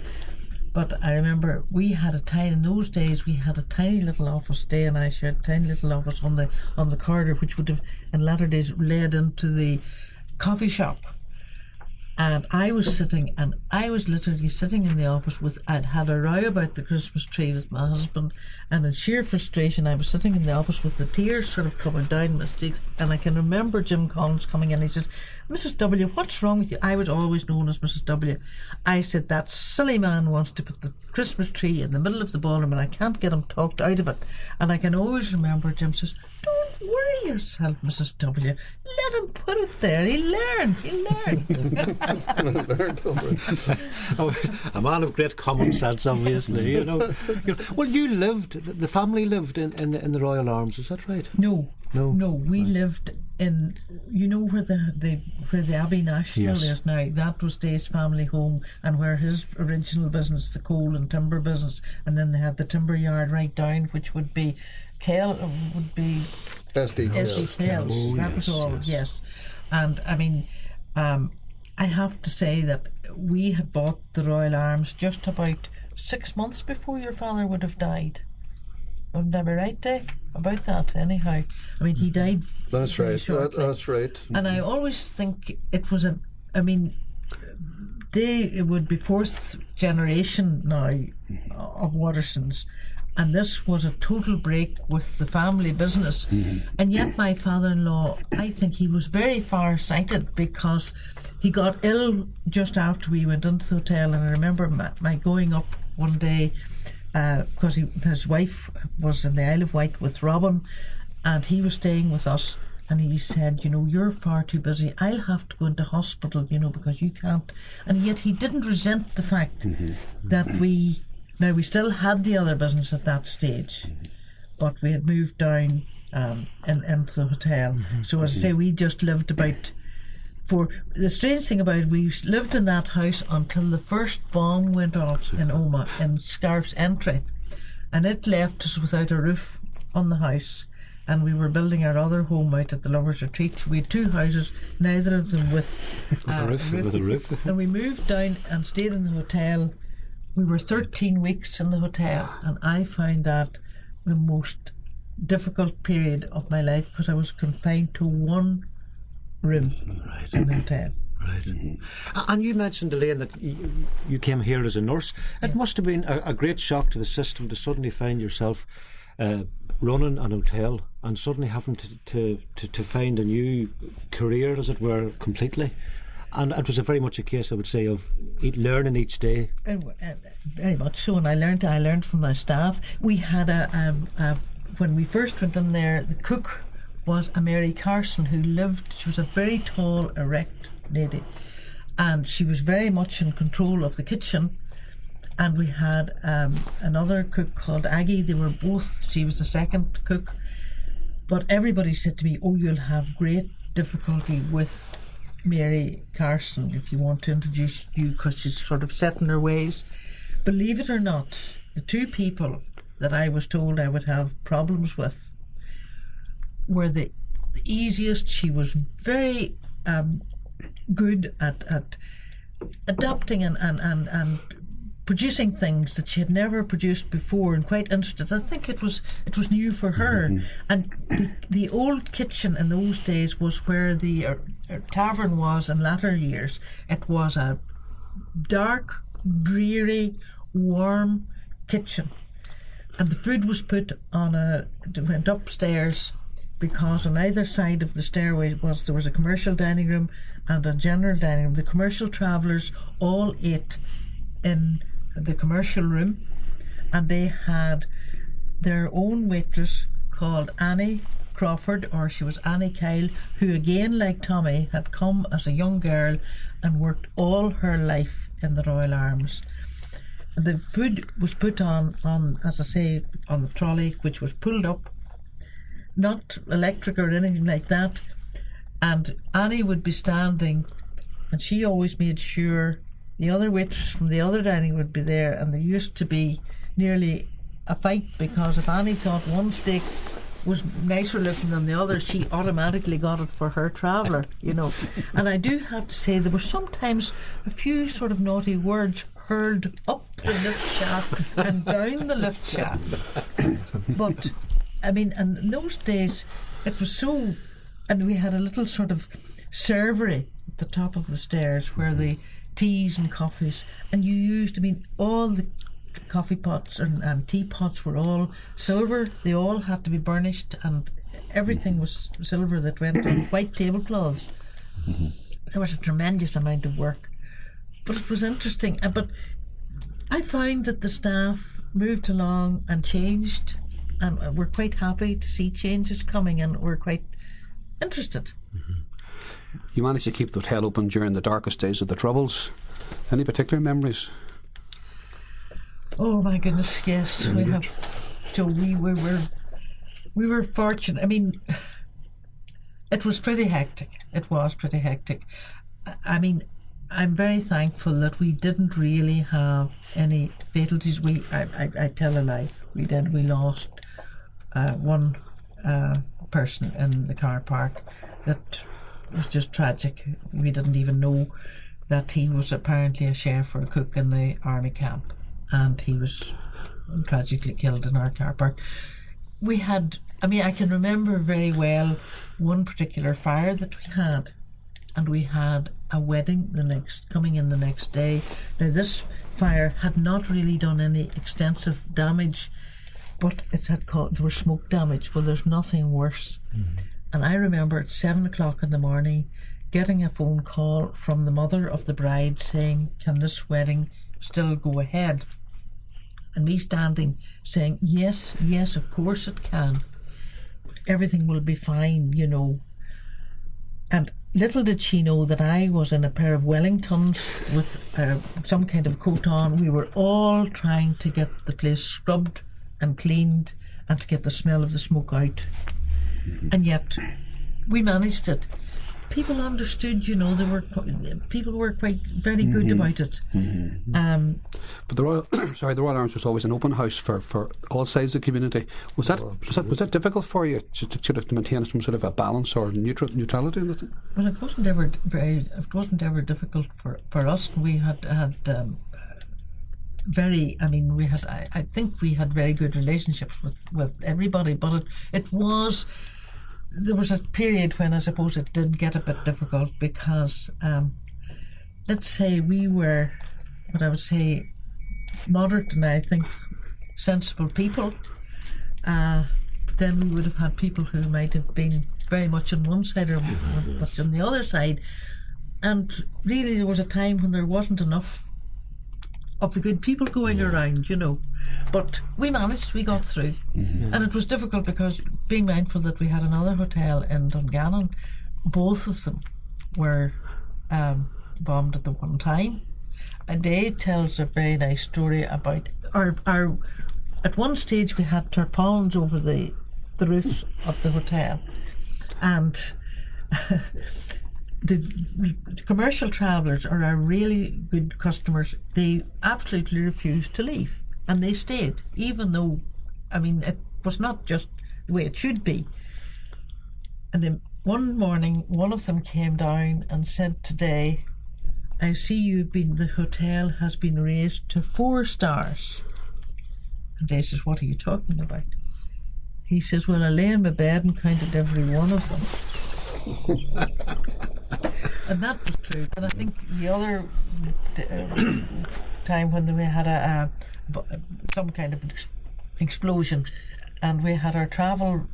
But I remember in those days we had a tiny little office. Dave and I shared a tiny little office on the corridor, which would have in latter days led into the coffee shop. And I was literally sitting in the office I'd had a row about the Christmas tree with my husband, and in sheer frustration I was sitting in the office with the tears sort of coming down my cheeks, and I can remember Jim Collins coming in. He said, "Mrs. W, what's wrong with you?" I was always known as Mrs. W. I said, "That silly man wants to put the Christmas tree in the middle of the ballroom and I can't get him talked out of it." And I can always remember Jim says, "Don't worry yourself, Mrs. W. Let him put it there. He'll learn. A man of great common sense, obviously. You know. Well, the family lived in the Royal Arms, is that right? No. We lived in, where the Abbey National is now. That was Dave's family home, and where his original business, the coal and timber business, and then they had the timber yard right down, which would be SD Kells. Oh, that was all. Yes. And I mean, I have to say that we had bought the Royal Arms just about 6 months before your father would have died. Wouldn't I be right, Dave? About that, anyhow. I mean, he died. That's right. That's right. And I always think it was it would be fourth generation now of Watersons, and this was a total break with the family business. And yet my father-in-law, I think he was very far-sighted, because he got ill just after we went into the hotel. And I remember my going up one day, because his wife was in the Isle of Wight with Robin, and he was staying with us, and he said, "You're far too busy. I'll have to go into hospital, because you can't." And yet he didn't resent the fact that we still had the other business at that stage, but we had moved down into the hotel. So as I say, we just lived the strange thing about it, we lived in that house until the first bomb went off in Omagh, in Scarf's Entry, and it left us without a roof on the house, and we were building our other home out at the Lovers Retreat. We had two houses, neither of them with a roof. And we moved down and stayed in the hotel. We were 13 weeks in the hotel, and I found that the most difficult period of my life, because I was confined to one room in the hotel. Right. And you mentioned, Elaine, that you came here as a nurse. It must have been a great shock to the system to suddenly find yourself running an hotel and suddenly having to find a new career, as it were, completely. And it was very much a case, I would say, of learning each day. Very much so, and I learned from my staff. We had when we first went in there, the cook was a Mary Carson, she was a very tall, erect lady, and she was very much in control of the kitchen. And we had another cook called Aggie. She was the second cook, but everybody said to me, "Oh, you'll have great difficulty with Mary Carson if you want to introduce you, because she's sort of set in her ways." Believe it or not, the two people that I was told I would have problems with were the easiest. She was very good at adapting and producing things that she had never produced before, and quite interested. I think it was new for her. And the old kitchen in those days was where the tavern was in latter years. It was a dark, dreary, warm kitchen, and the food was put went upstairs, because on either side of the stairway there was a commercial dining room and a general dining room. The commercial travellers all ate in the commercial room, and they had their own waitress called Annie Crawford, or she was Annie Kyle, who again, like Tommy, had come as a young girl and worked all her life in the Royal Arms. The food was put on, as I say, on the trolley, which was pulled up, not electric or anything like that, and Annie would be standing, and she always made sure the other waitress from the other dining would be there, and there used to be nearly a fight, because if Annie thought one steak was nicer looking than the other, she automatically got it for her traveller, And I do have to say, there were sometimes a few sort of naughty words hurled up the lift shaft and down the lift shaft. But I mean, and in those days it was so, and we had a little sort of servery the top of the stairs where the teas and coffees, and you used, I mean, all the coffee pots and teapots were all silver. They all had to be burnished, and everything was silver that went on white tablecloths. There was a tremendous amount of work, but it was interesting. But I find that the staff moved along and changed, and we're quite happy to see changes coming, and we're quite interested. You managed to keep the hotel open during the darkest days of the Troubles. Any particular memories? Oh my goodness, yes, we have. So we were fortunate. I mean, it was pretty hectic. It was pretty hectic. I mean, I'm very thankful that we didn't really have any fatalities. I tell a lie. We did. We lost one person in the car park. That was just tragic. We didn't even know that he was apparently a chef or a cook in the army camp, and he was tragically killed in our car park. We had, I mean, I can remember very well one particular fire that we had, and we had a wedding coming in the next day. Now, this fire had not really done any extensive damage, but it had there was smoke damage. Well, there's nothing worse. And I remember at 7 o'clock in the morning getting a phone call from the mother of the bride saying, can this wedding still go ahead? And me standing saying, yes, of course it can. Everything will be fine, you know. And little did she know that I was in a pair of Wellingtons with some kind of coat on. We were all trying to get the place scrubbed and cleaned and to get the smell of the smoke out. And yet we managed it. People understood, you know. People were quite very good about it. But the Royal Arms was always an open house for all sides of the community. Was that difficult for you to maintain some sort of a balance or neutrality in it? Well, it wasn't ever difficult for us. We had very. I mean, we had. I think we had very good relationships with everybody. But it was. There was a period when I suppose it did get a bit difficult because, let's say we were, what I would say, moderate and I think sensible people. But then we would have had people who might have been very much on one side or much on the other side. And really there was a time when there wasn't enough of the good people going around, you know. But we managed, we got through. And it was difficult because being mindful that we had another hotel in Dungannon, both of them were bombed at the one time. And Dave tells a very nice story about our at one stage we had tarpaulins over the roofs of the hotel, and the commercial travellers are our really good customers. They absolutely refused to leave, and they stayed, even though, I mean, it was not just the way it should be. And then one morning, one of them came down and said, today, I see the hotel has been raised to 4 stars. And Dave says, what are you talking about? He says, well, I lay in my bed and counted every one of them. And that was true. And I think the other time when we had some kind of explosion, and we had our travel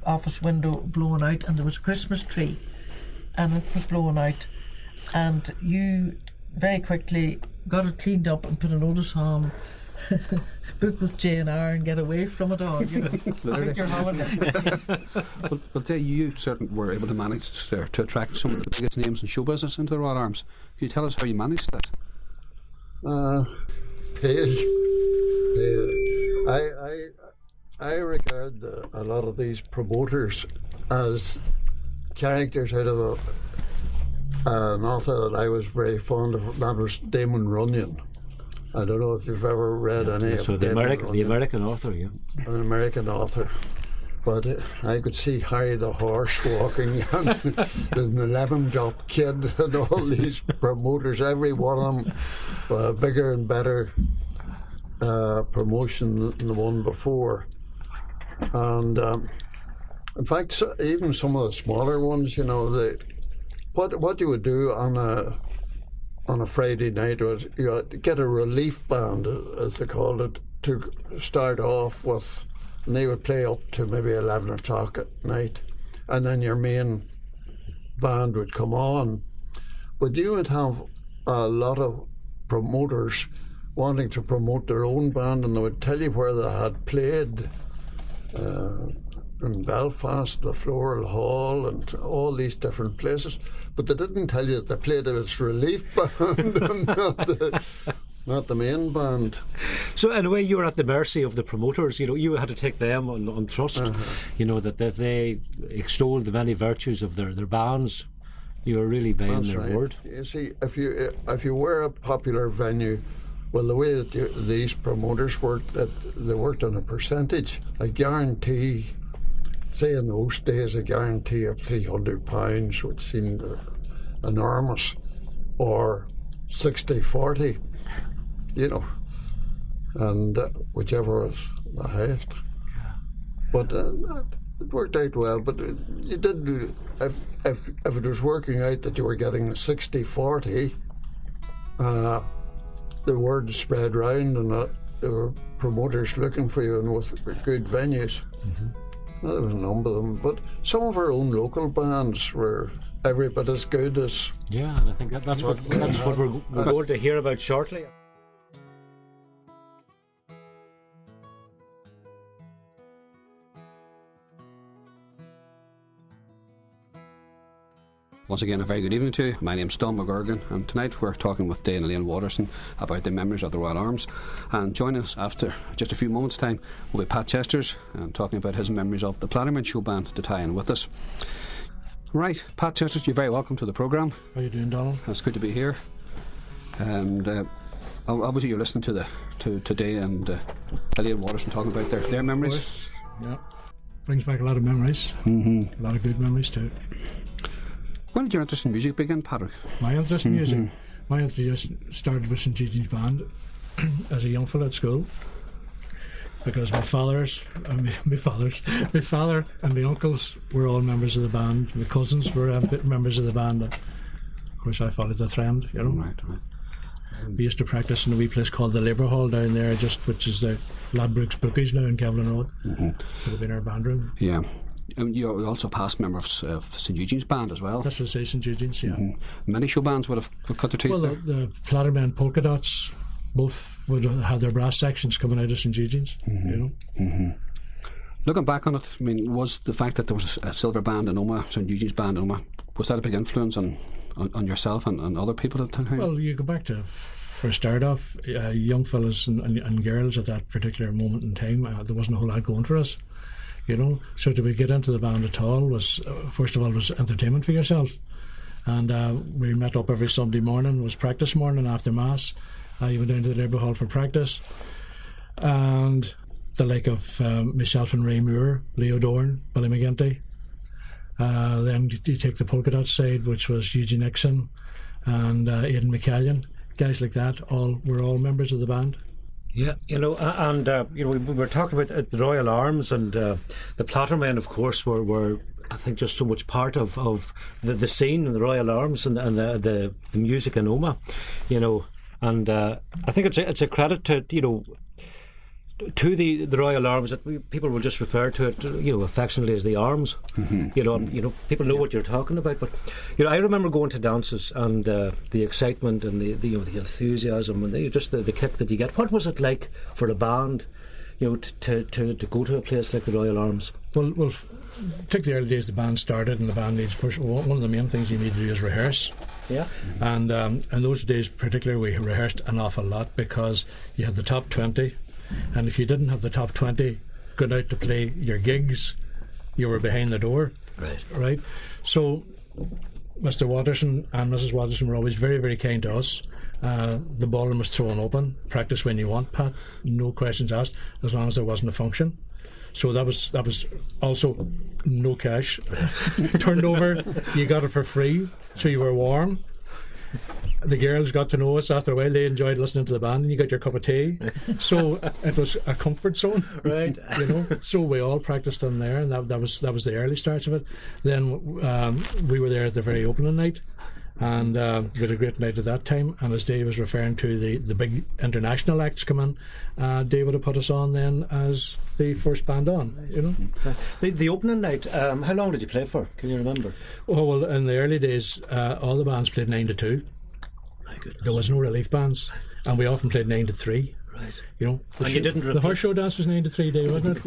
office window blown out, and there was a Christmas tree, and it was blown out, and you very quickly got it cleaned up and put a notice on. Book with J&R and get away from it all, you know. Take your holiday. Well, Dave, you certainly were able to manage to attract some of the biggest names in show business into the Royal Arms. Can you tell us how you managed that? Paid. I regard a lot of these promoters as characters out of an author that I was very fond of. That was Damon Runyon. I don't know if you've ever read any of the American author, yeah. An American author. But I could see Harry the Horse walking and an 11-drop kid and all these promoters, every one of them bigger and better promotion than the one before. And in fact, even some of the smaller ones, you know, what you would do on a Friday night was you get a relief band, as they called it, to start off with, and they would play up to maybe 11 o'clock at night, and then your main band would come on. But you would have a lot of promoters wanting to promote their own band, and they would tell you where they had played in Belfast, the Floral Hall, and all these different places. But they didn't tell you that they played its relief band and not the main band. So in a way, you were at the mercy of the promoters. You had to take them on trust. That if they extolled the many virtues of their bands, you were really buying their word. You see, if you were a popular venue, well, the way that these promoters worked, that they worked on a percentage. A guarantee, say in those days, a guarantee of £300, which seemed enormous, or 60-40, and whichever was the highest. But it worked out well. But you did, if it was working out that you were getting 60-40, the word spread round, and there were promoters looking for you and with good venues. There was a number of them, but some of our own local bands were every bit as good as. Yeah, and I think that's what we're going to hear about shortly. Once again, a very good evening to you. My name's Don McGurgan, and tonight we're talking with Dane and Elaine Waterson about the memories of the Royal Arms. And joining us after just a few moments' time will be Pat Chesters, and talking about his memories of the Plattermen show band to tie in with us. Right, Pat Chesters, you're very welcome to the programme. How are you doing, Donald? It's good to be here. And obviously you're listening to Dane and Elaine Waterson talking about their memories. Of course, yeah. Brings back a lot of memories. A lot of good memories too. When did your interest in music begin, Patrick? My interest in music? My interest started with St. Eugene's band as a young fellow at school, because my father and my uncles were all members of the band. My cousins were members of the band. Of course, I followed the trend, Right. We used to practice in a wee place called the Labour Hall down there, which is the Ladbrokes Bookies now in Kevlin Road. Would have been our band room. Yeah. You're also a past member of St. Eugene's band as well. That's what I say, St. Eugene's, yeah. Many show bands would have cut their teeth well, there. the Plattermen Polka Dots both would have their brass sections coming out of St. Eugene's, Looking back on it, I mean, was the fact that there was a silver band in Omagh, St. Eugene's band in Omagh, was that a big influence on yourself and other people at the time? Well, you go back to, for a start off, young fellas and girls at that particular moment in time, there wasn't a whole lot going for us. So to get into the band at all was, first of all, was entertainment for yourself. And we met up every Sunday morning, was practice morning after Mass. You went down to the Labour Hall for practice. And the like of myself and Ray Moore, Leo Dorn, Billy McGinty. Then you take the polka dot side, which was Eugene Nixon and Aidan McCallion. Guys like that, were all members of the band. Yeah, we were talking about the Royal Arms, and the Plattermen, of course, were I think just so much part of the scene in the Royal Arms and the music in Omagh, and I think it's a credit to to the Royal Arms that people will just refer to it, affectionately as the Arms. People know what you're talking about. But I remember going to dances and the excitement and the enthusiasm and the kick that you get. What was it like for a band, to go to a place like the Royal Arms? Well, take the early days the band started, and the band needs first. One of the main things you need to do is rehearse. Yeah. And in those days, particularly, we rehearsed an awful lot because you had the top 20. And if you didn't have the top 20 going out to play your gigs, you were behind the door. Right. So Mr. Waterson and Mrs. Waterson were always very, very kind to us. The ballroom was thrown open. Practice when you want, Pat. No questions asked, as long as there wasn't a function. So that was also no cash turned over. You got it for free, so you were warm. the girls got to know us after a while. They enjoyed listening to the band, and you got your cup of tea. So it was a comfort zone, Right. So we all practiced on there, and that was the early starts of it. Then we were there at the very opening night, and we had a great night at that time. And as Dave was referring to the big international acts come in, Dave would have put us on then as the first band on. The opening night, how long did you play for? Can you remember? Oh well, in the early days, all the bands played 9 to 2. There was no relief bands, and we often played 9 to 3. Right. And you didn't repeat. The horse show dance was 9 to 3 day, wasn't it?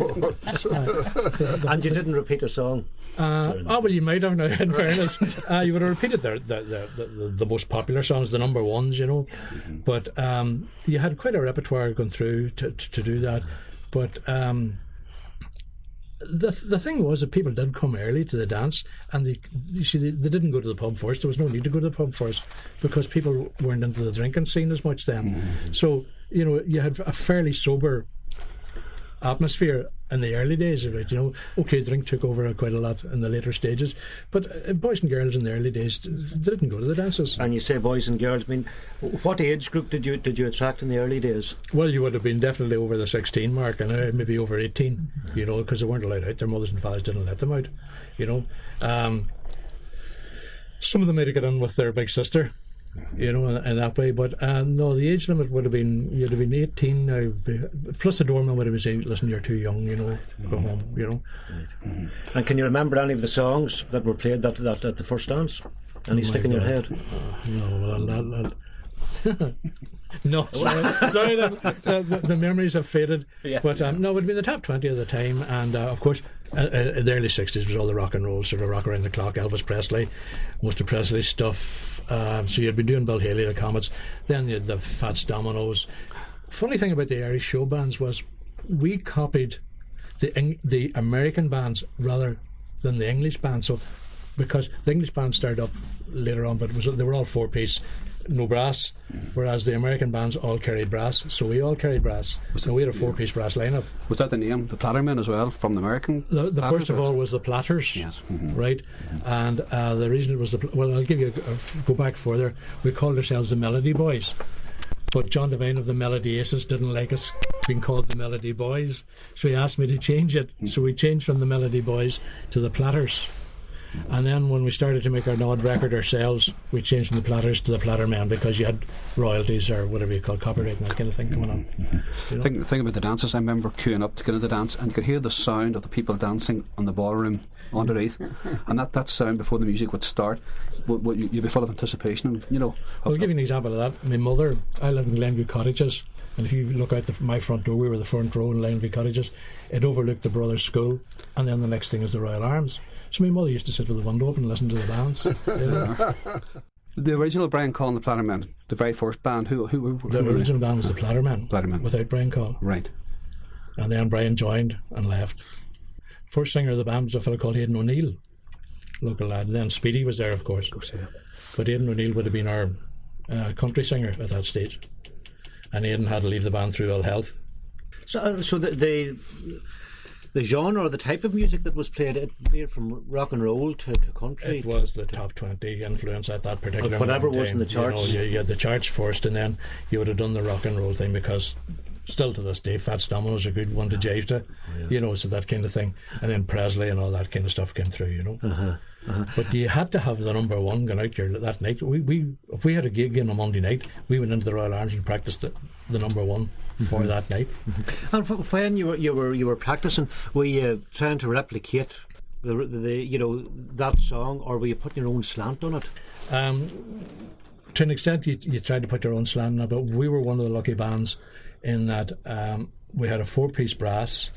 And you didn't repeat a song. Well, you might have now. In fairness, you would have repeated the most popular songs, the number ones, But you had quite a repertoire going through to do that. But the thing was that people did come early to the dance, and they didn't go to the pub first. There was no need to go to the pub first because people weren't into the drinking scene as much then. So you had a fairly sober atmosphere in the early days of it. Okay, drink took over quite a lot in the later stages, but boys and girls in the early days didn't go to the dances. And you say boys and girls, I mean, what age group did you attract in the early days? Well, you would have been definitely over the 16 mark, and maybe over 18, because they weren't allowed out. Their mothers and fathers didn't let them out, Some of them might have got in with their big sister, in that way. But no, the age limit would have been, you'd have been 18 now, plus the doorman would have said, listen, you're too young, go home, Right. And can you remember any of the songs that were played that at the first dance? Any stick in your head? No, no, sorry, the memories have faded. Yeah. But no, it would have been the top 20 at the time, and of course, in the early 60s was all the rock and roll, sort of rock around the clock, Elvis Presley, most of Presley's stuff. So you'd be doing Bill Haley, the Comets, then you had the Fats Dominoes. Funny thing about the Irish show bands was we copied the American bands rather than the English bands. So because the English bands started up later on, but they were all 4-piece, no brass, whereas the American bands all carried brass, so we all carried brass. So we had a 4-piece brass lineup. Was that the name, the Plattermen as well, from the American? The first of all was the Platters, yes. Right? And the reason it was well, I'll give you go back further. We called ourselves the Melody Boys, but John Devine of the Melody Aces didn't like us being called the Melody Boys, so he asked me to change it. So we changed from the Melody Boys to the Platters. And then when we started to make our odd record ourselves, we changed from the Platters to the Plattermen, because you had royalties or whatever you call copyright and that kind of thing coming on. Think about the dances. I remember queuing up to get into the dance, and you could hear the sound of the people dancing on the ballroom underneath, and that sound before the music would start, you'd be full of anticipation. I'll give you an example of that. My mother, I lived in Glenview Cottages, and if you look out my front door, we were the front row in Glenview Cottages. It overlooked the Brothers' School, and then the next thing is the Royal Arms. So my mother used to sit with the window open and listen to the bands. The original Brian Call and the Plattermen, the very first band, who the original band was the Plattermen, without Brian Call. Right. And then Brian joined and left. First singer of the band was a fellow called Aidan O'Neill, local lad. And then Speedy was there, of course. But Aidan O'Neill would have been our country singer at that stage. And Aidan had to leave the band through ill health. So the genre or the type of music that was played, it veered from rock and roll to country. It was the top 20 influence at that particular whatever moment in was time. in the charts. You had the charts first, and then you would have done the rock and roll thing, because still to this day, Fats Dominoes a good one to jive to, so that kind of thing. And then Presley and all that kind of stuff came through, But you had to have the number one going out there that night. If we had a gig on a Monday night, we went into the Royal Arms and practiced the number one for that night. And when you were practicing, were you trying to replicate that song, or were you putting your own slant on it? To an extent, you tried to put your own slant on it, but we were one of the lucky bands in that we had a 4-piece brass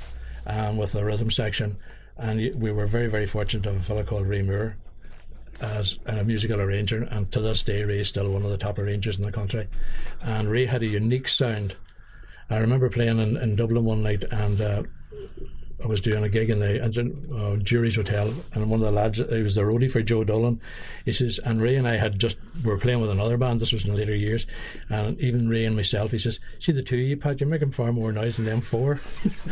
with a rhythm section, and we were very, very fortunate to have a fellow called Ray Moore as a musical arranger, and to this day Ray is still one of the top arrangers in the country. And Ray had a unique sound. I remember playing in Dublin one night, and I was doing a gig in the Jury's Hotel, and one of the lads, he was the roadie for Joe Dolan, he says, and Ray and I were playing with another band, this was in later years, and even Ray and myself, he says, see the two of you, Pat, you're making far more noise than them four.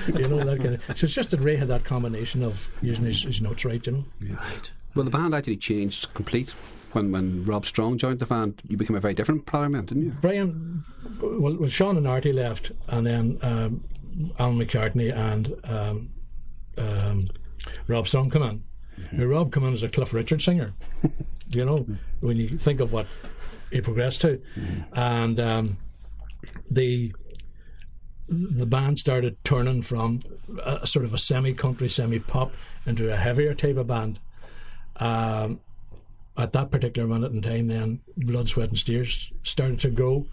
That kind of. So it's just that Ray had that combination of using his notes right, Yeah. Right. Well, the band actually changed when Rob Strong joined the band, you became a very different Plattermen, didn't you? Brian, well, Sean and Artie left, and then Alan McCartney and Rob Strong come in. Now, Rob came in as a Cliff Richard singer, you know, when you think of what he progressed to. And the band started turning from a sort of a semi-country, semi-pop into a heavier type of band. At that particular minute in time, then Blood, Sweat and Tears started to grow.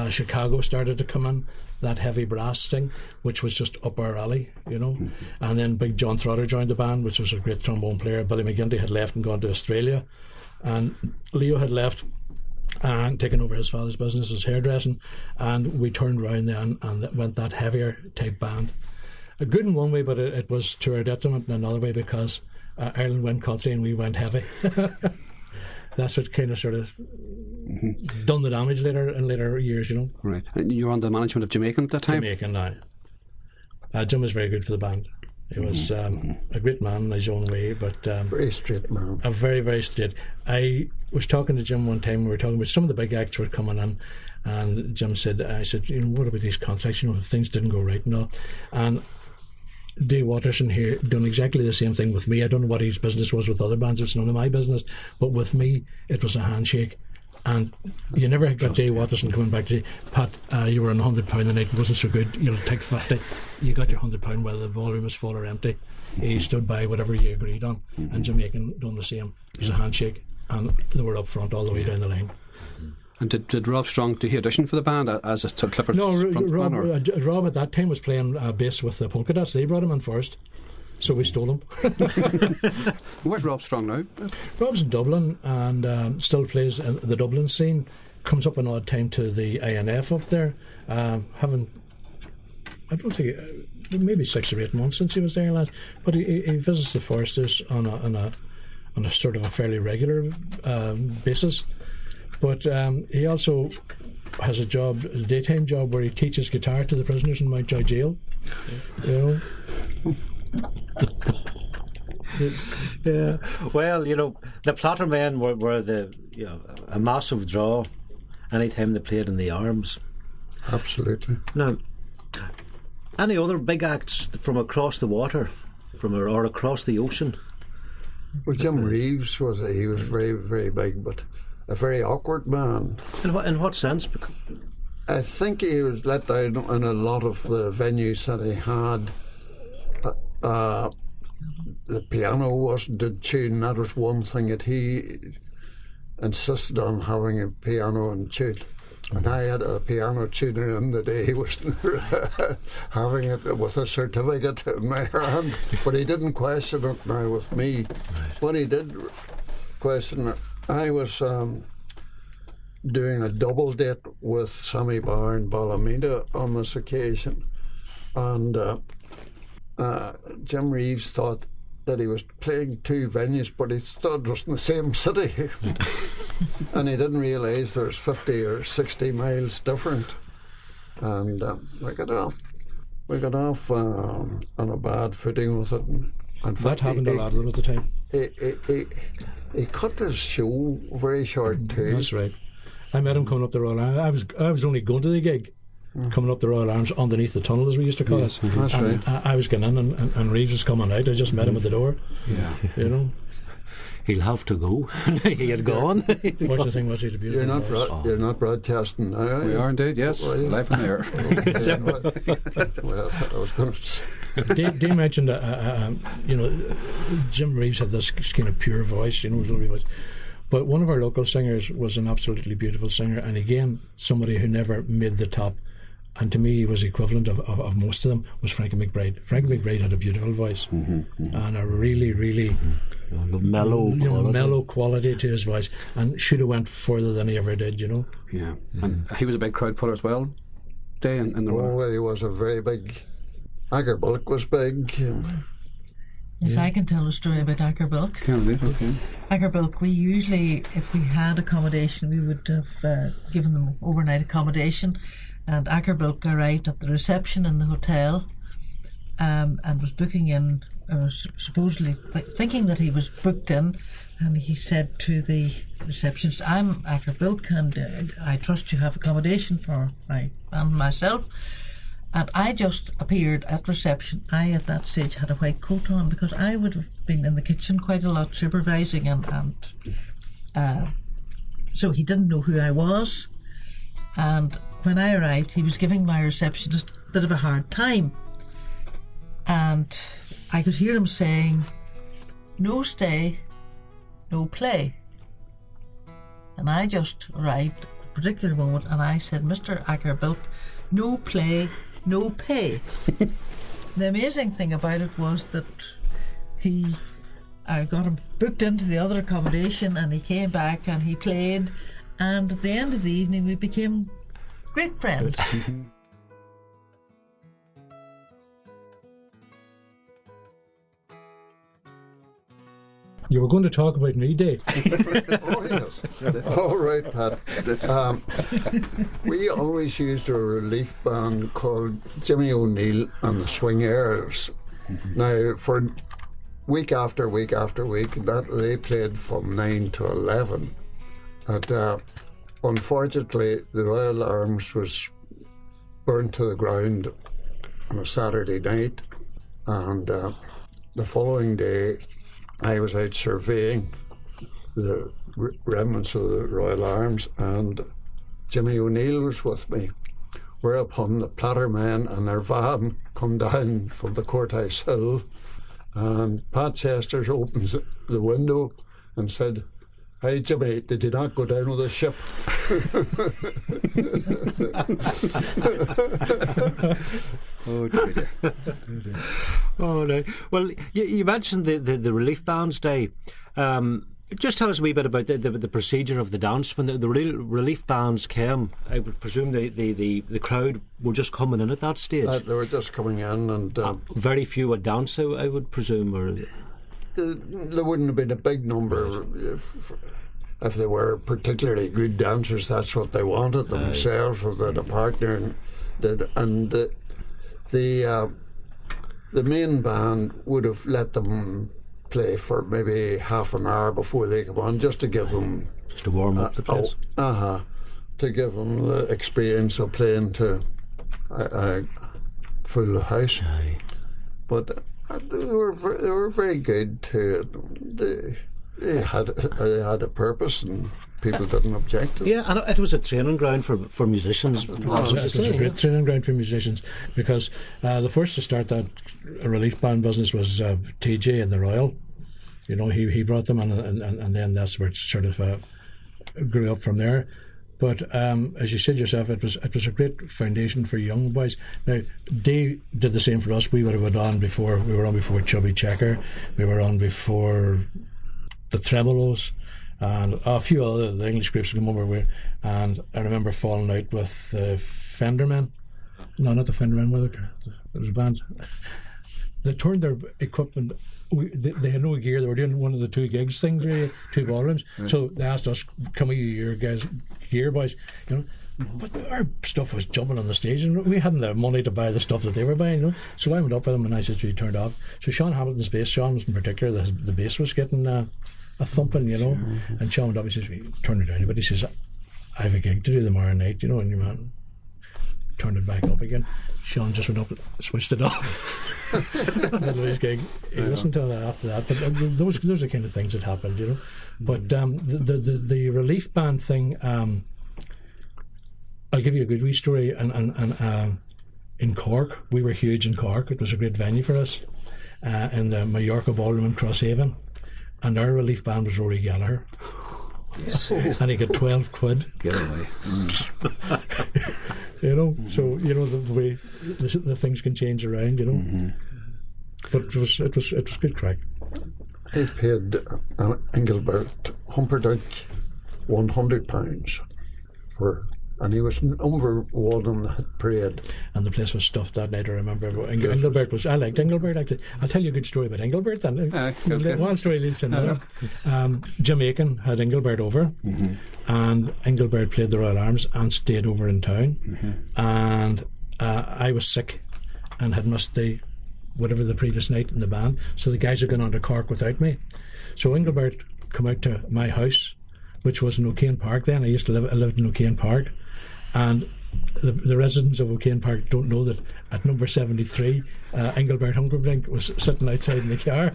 Chicago started to come in, that heavy brass thing, which was just up our alley, you know. And then Big John Trotter joined the band, which was a great trombone player. Billy McGinty had left and gone to Australia, and Leo had left and taken over his father's business as hairdressing, and we turned round then and went that heavier type band. A good in one way, but it was to our detriment in another way, because Ireland went country and we went heavy. That's what kind of sort of done the damage in later years, you know. Right. And you were under the management of Jamaican at that time? Jamaican now. Jim was very good for the band. He was a great man in his own way, but very straight man. A very, very straight. I was talking to Jim one time. We were talking about some of the big acts were coming in, and Jim said, "I said, you know, what about these contracts? You know, if things didn't go right and all." And Dave Waterson here done exactly the same thing with me. I don't know what his business was with other bands. It's none of my business. But with me, it was a handshake. And you never got Dave Waterson coming back to you, Pat, you were on £100 a night, it wasn't so good, you'll take 50. You got your £100 whether the ballroom was full or empty. He stood by whatever you agreed on. And Jamaican done the same. It was a handshake, and they were up front all the way down the line. And did Rob Strong, did he audition for the band as a Clifford? No, Rob at that time was playing bass with the Polka Dots. They brought him in first, so we stole him. Where's Rob Strong now? Rob's in Dublin and still plays in the Dublin scene. Comes up an odd time to the INF up there. I don't think maybe 6 or 8 months since he was there last. But he visits the Foresters on a sort of a fairly regular basis. But he also has a daytime job where he teaches guitar to the prisoners in Mountjoy Jail. You know. Yeah. Well, you know, the Plattermen were a massive draw anytime they played in the Arms. Absolutely. Now, any other big acts from across the water, or across the ocean? Well, Jim Reeves he was very, very big, but a very awkward man. In what sense? I think he was let down in a lot of the venues that he had. The piano wasn't in tune. That was one thing that he insisted on, having a piano in tune. And I had a piano tuner in the day. He was having it with a certificate in my hand, but he didn't question it now with me. Right. What he did question it, I was doing a double date with Sammy Barr in Ballymena on this occasion, and Jim Reeves thought that he was playing 2 venues, but he thought it was in the same city. And he didn't realise there's 50 or 60 miles different. And we got off on a bad footing with it. And that happened a lot of them at the time. He cut his show very short too. That's right. I met him coming up the Royal Arms. I was only going to the gig, coming up the Royal Arms underneath the tunnel, as we used to call it. That's right. I was going in and Reeves was coming out. I just met him at the door. Yeah. You know. He'll have to go. He had gone. Fortunate thing was he had a beautiful You're not broadcasting now, are you? We are indeed, yes. Live in there. Well, I was going to... Dave mentioned, Jim Reeves had this kind of pure voice, lovely voice. But one of our local singers was an absolutely beautiful singer, and again, somebody who never made the top. And to me, he was equivalent of most of them, was Frankie McBride. Frankie McBride had a beautiful voice and a really, really mellow quality to his voice, and should have went further than he ever did, Yeah, and he was a big crowd puller as well, Day in the well, he was a very big... Aggerbilk was big. Yes, I can tell a story about Aggerbilk. Okay. Aggerbilk, we usually, if we had accommodation, we would have given them overnight accommodation. And Aggerbilk arrived at the reception in the hotel and was booking in, supposedly thinking that he was booked in, and he said to the receptionist, I'm Acker Bilk, and I trust you have accommodation for my and myself. And I just appeared at reception. I, at that stage, had a white coat on because I would have been in the kitchen quite a lot supervising, and so he didn't know who I was. And when I arrived, he was giving my receptionist a bit of a hard time. And I could hear him saying, "No stay, no play." And I just arrived at a particular moment and I said, "Mr. Acker Bilk, no play, no pay." The amazing thing about it was that I got him booked into the other accommodation, and he came back and he played, and at the end of the evening we became great friends. You were going to talk about me, Dave. Oh, yes. All right, Pat. We always used a relief band called Jimmy O'Neill and the Swing Earls. Now, for week after week after week, that they played from 9 to 11. And, unfortunately, the Royal Arms was burnt to the ground on a Saturday night, and the following day I was out surveying the remnants of the Royal Arms, and Jimmy O'Neill was with me. Whereupon the Plattermen and their van come down from the courthouse hill, and Pat Chesters opens the window and said, "Hey Jimmy, did you not go down with the ship?" Oh dear. Oh no. Well, you mentioned the relief bands day. Just tell us a wee bit about the procedure of the dance. When the relief bands came, I would presume the crowd were just coming in at that stage. They were just coming in, and very few would dance, I would presume. Or there wouldn't have been a big number. If they were particularly good dancers, that's what they wanted themselves, or that a partner did. And the main band would have let them play for maybe half an hour before they come on, just to give them... Just to warm up the place. To give them the experience of playing to a full house. Aye. But they were very good too. They had a purpose, and people didn't object to it. Yeah, and it was a training ground for musicians. It was a great training ground for musicians, because the first to start that relief band business was TJ and the Royal. You know, he brought them in, and then that's where it sort of grew up from there. But as you said yourself, it was a great foundation for young boys. Now, they did the same for us. We would have been on before. We were on before Chubby Checker. We were on before the Tremolos, and a few other the English groups come over. And I remember falling out with the Fendermen. No, not the Fendermen. There was a band. They turned their equipment. They had no gear. They were doing one of the two gigs things, really, two ballrooms. Right. So they asked us, "Come with your guys, gear boys," you know. But our stuff was jumping on the stage, and we hadn't the money to buy the stuff that they were buying, you know. So I went up with them, and I said, "We turned off." So Sean Hamilton's bass, Sean was in particular, the bass was getting a thumping, you know. Mm-hmm. And Sean went up, he says, "We turn it down." But he says, "I have a gig to do tomorrow night," you know. And your man turned it back up again. Sean just went up and switched it off. Middle of his gig. He listened to that after that. But those are the kind of things that happened, you know. But the relief band thing, I'll give you a good wee story. And in Cork, we were huge in Cork. It was a great venue for us, in the Mallorca Ballroom in Crosshaven. And our relief band was Rory Gallagher. Yes. And he got 12 quid. Get away. You know, so you know the way the things can change around, you know. Mm-hmm. But it was good crack. I paid Engelbert Humperdinck £100 for, and he was number one on the parade. And the place was stuffed that night, I remember. Engelbert was. I liked Engelbert, actually. I'll tell you a good story about Engelbert then. One story leads to another. Jim Aiken had Engelbert over, mm-hmm. and Engelbert played the Royal Arms and stayed over in town. Mm-hmm. And I was sick and had missed the previous night in the band. So the guys had gone on to Cork without me. So Engelbert come out to my house which was in O'Kane Park then. I lived in O'Kane Park, and the residents of O'Kane Park don't know that at number 73, Engelbert Hungerbrink was sitting outside in the car.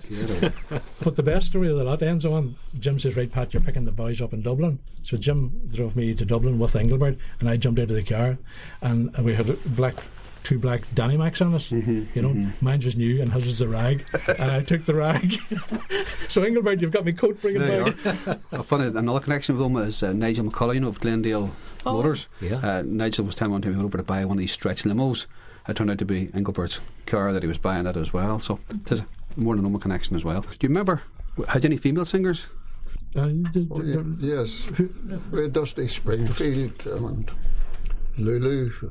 But the best story of the lot ends on, Jim says, right, Pat, you're picking the boys up in Dublin. So Jim drove me to Dublin with Engelbert, and I jumped out of the car, and we had two black Danny Macs on us. Mine was new and his was the rag, and I took the rag. So Engelbert, you've got me coat, bring it back. Funny, another connection with them is Nigel McCullough, of Glendale Motors. Yeah. Nigel was telling me he went over to buy one of these stretch limos. It turned out to be Engelbert's car that he was buying that as well. So there's more than a normal connection as well. Do you remember, had you any female singers? Yes, we had Dusty Springfield and Lulu.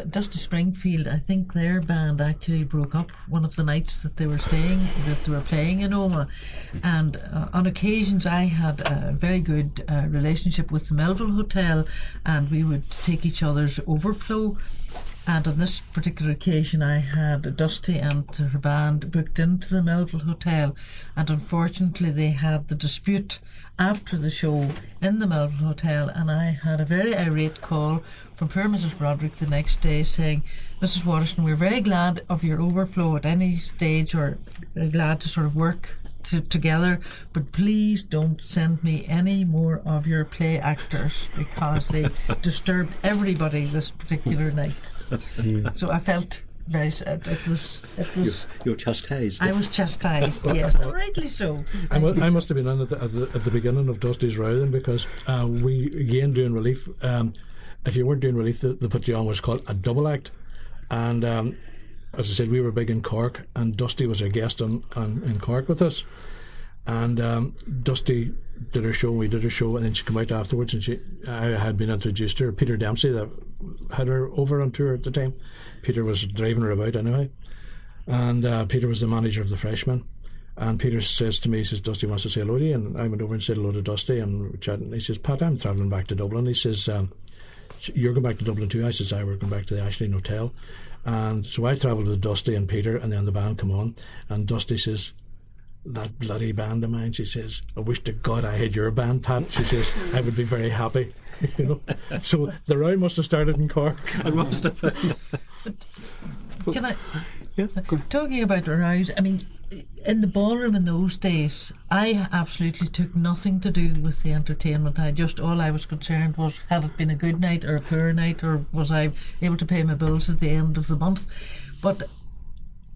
Dusty Springfield, I think their band actually broke up one of the nights that they were playing in Omagh, and on occasions I had a very good relationship with the Melville Hotel, and we would take each other's overflow. And on this particular occasion I had Dusty and her band booked into the Melville Hotel, and unfortunately they had the dispute after the show in the Melville Hotel, and I had a very irate call from poor Mrs. Broderick the next day saying, Mrs. Waterson, we're very glad of your overflow at any stage, or very glad to sort of work together, but please don't send me any more of your play actors because they disturbed everybody this particular night. So I felt very sad. It was. You're chastised. I was chastised, yes, and rightly so. I must have been on at the beginning of Dusty's row then, because we, again, doing relief, if you weren't doing relief, they put you on what's called a double act. And as I said, we were big in Cork, and Dusty was a guest in Cork with us. And Dusty did her show, and we did her show, and then she came out afterwards, and I had been introduced to her. Peter Dempsey, that had her over on tour at the time. Peter was driving her about anyway, and Peter was the manager of the Freshmen. And Peter says to me, he says, Dusty wants to say hello to you. And I went over and said hello to Dusty, and we were chatting. He says, Pat, I'm travelling back to Dublin. He says, you're going back to Dublin too? I says, we're going back to the Ashleen Hotel. And so I travelled with Dusty and Peter, and then the band come on, and Dusty says, that bloody band of mine, she says, I wish to God I had your band, Pat. She says, I would be very happy. So the row must have started in Cork. It must have. Can I? Yeah. Talking about rows, I mean, in the ballroom in those days, I absolutely took nothing to do with the entertainment. All I was concerned was, had it been a good night or a poor night, or was I able to pay my bills at the end of the month? But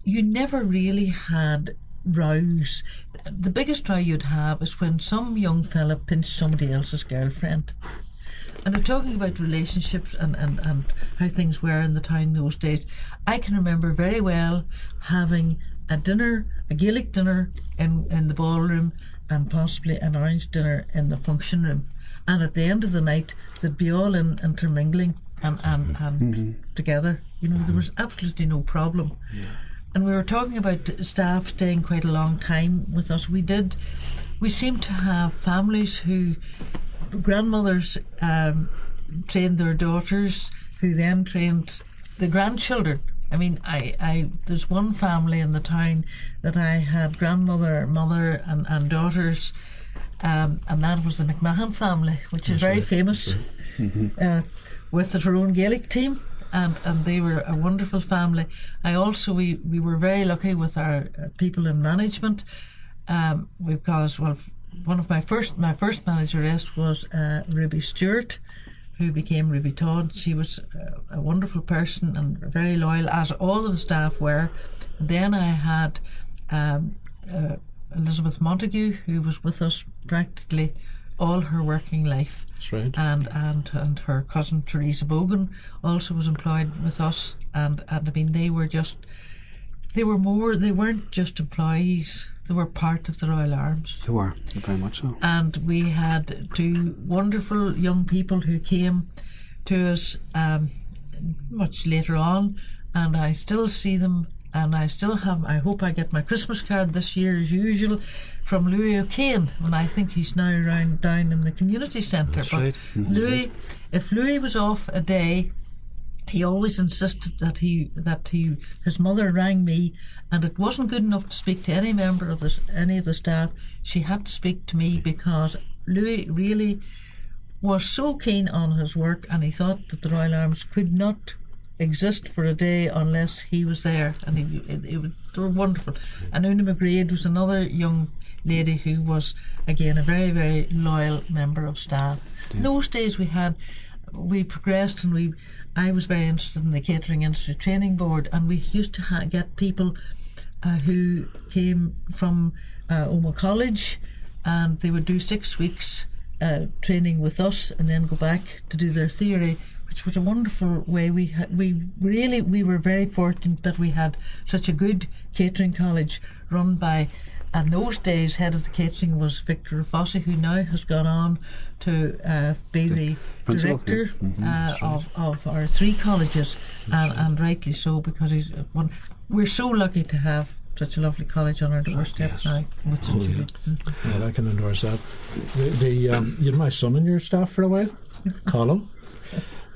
you never really had rows. The biggest row you'd have is when some young fella pinched somebody else's girlfriend. And I'm talking about relationships and how things were in the town those days. I can remember very well having a dinner, a Gaelic dinner in the ballroom, and possibly an orange dinner in the function room. And at the end of the night, they'd be all intermingling and together. There was absolutely no problem. Yeah. And we were talking about staff staying quite a long time with us. We seemed to have families who grandmothers trained their daughters, who then trained the grandchildren. I mean, there's one family in the town that I had grandmother, mother and daughters, and that was the McMahon family, which is very famous, with their own Gaelic team. And they were a wonderful family. We were very lucky with our people in management, because one of my first manageress was Ruby Stewart, who became Ruby Todd. She was a wonderful person and very loyal, as all of the staff were. And then I had Elizabeth Montague, who was with us practically all her working life. That's right. And her cousin Teresa Bogan also was employed with us, and I mean they weren't just employees, they were part of the Royal Arms. They were, very much so. And we had two wonderful young people who came to us much later on, and I still see them, and I still have, I hope I get my Christmas card this year as usual, from Louis O'Kane, and I think he's now down in the community centre. That's right. If Louis was off a day, he always insisted that his mother rang me, and it wasn't good enough to speak to any member of any of the staff. She had to speak to me, because Louis really was so keen on his work, and he thought that the Royal Arms could not exist for a day unless he was there, and they were wonderful. And Una McGrade was another young lady who was again a very, very loyal member of staff. In those days we progressed, and I was very interested in the Catering Industry Training Board, and we used to get people who came from Omagh College, and they would do 6 weeks training with us and then go back to do their theory, which was a wonderful way. We were very fortunate that we had such a good catering college run by, in those days, head of the catering was Victor Fossey, who now has gone on to be the director of our 3 colleges, and rightly so, because we're so lucky to have such a lovely college on our doorstep now. With such a good, well, I can endorse that. You had my son in your staff for a while, Colin.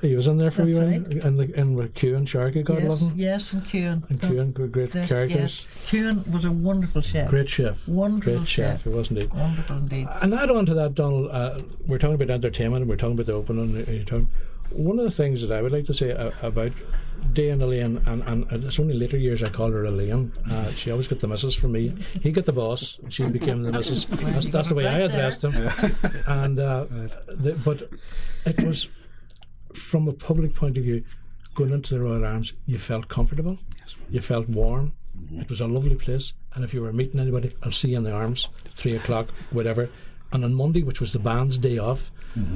He was in there for you, right. and with Kewan Sharkey, God love him. Yes, and Kewan. And Kewan, great characters. Yes. Kewan was a wonderful chef. Great chef. Wonderful great chef. He was indeed. Wonderful indeed. And add on to that, Donald, we're talking about entertainment, and we're talking about the opening. One of the things that I would like to say about Day and Elaine, and it's only later years I called her Elaine. She always got the missus for me. He got the boss, and she became the missus. That's the way I addressed him. And but it was, from a public point of view, going into the Royal Arms, you felt comfortable, you felt warm. It was a lovely place, and if you were meeting anybody, I'll see you in the Arms, 3 o'clock, whatever. And on Monday, which was the band's day off,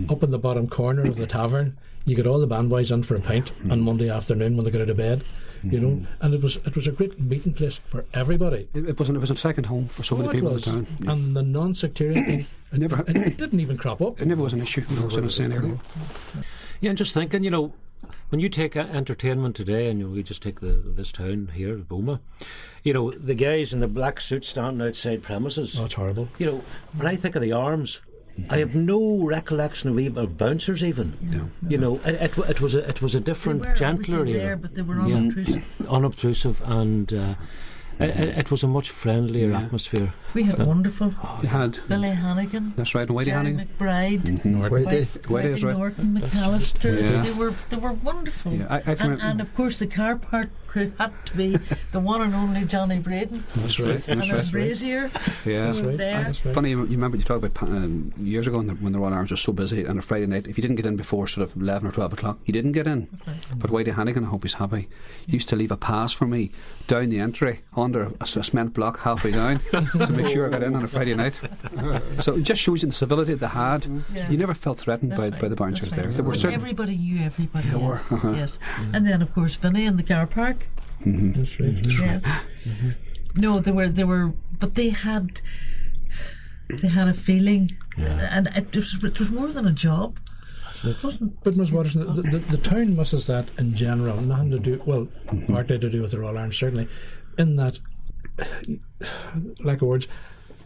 up in the bottom corner of the tavern, you get all the band boys in for a pint on Monday afternoon when they get out of bed. You know, and it was a great meeting place for everybody. It was a second home for so many people in the town. Yeah. And the non-sectarian thing, it didn't even crop up. It never was an issue. I was saying earlier. Yeah, and just thinking, when you take entertainment today, and we just take this town here, Omagh, the guys in the black suits standing outside premises. Oh, it's horrible. When I think of the Arms, I have no recollection of bouncers even. No. It was a different, gentler era. There, but they were unobtrusive. Unobtrusive, and it was a much friendlier atmosphere. We had wonderful. You had Billy Hannigan. That's right, and Whitey Hannigan. McBride. Whitey is right. Norton, McAllister. They were wonderful. Yeah, and of course the car park crew had to be the one and only Johnny Braden. That's right. And his brazier. Yeah, that's right. There. Funny, you remember you talked about years ago when the Royal Arms was so busy on a Friday night. If you didn't get in before sort of 11 or 12 o'clock, you didn't get in. Okay. But Whitey Hannigan, I hope he's happy, used to leave a pass for me down the entry under a cement block halfway down to make sure I got in on a Friday night. So it just shows you the civility they had. You never felt threatened by the bouncers there. There were everybody knew everybody. There were. Yes. And then of course Vinny in the car park. That's right. Yes. No, they were, but they had a feeling, and it was more than a job. But Ms. Waterson, the town misses that in general, nothing to do, partly to do with the Royal Arms, certainly, in that, lack of words,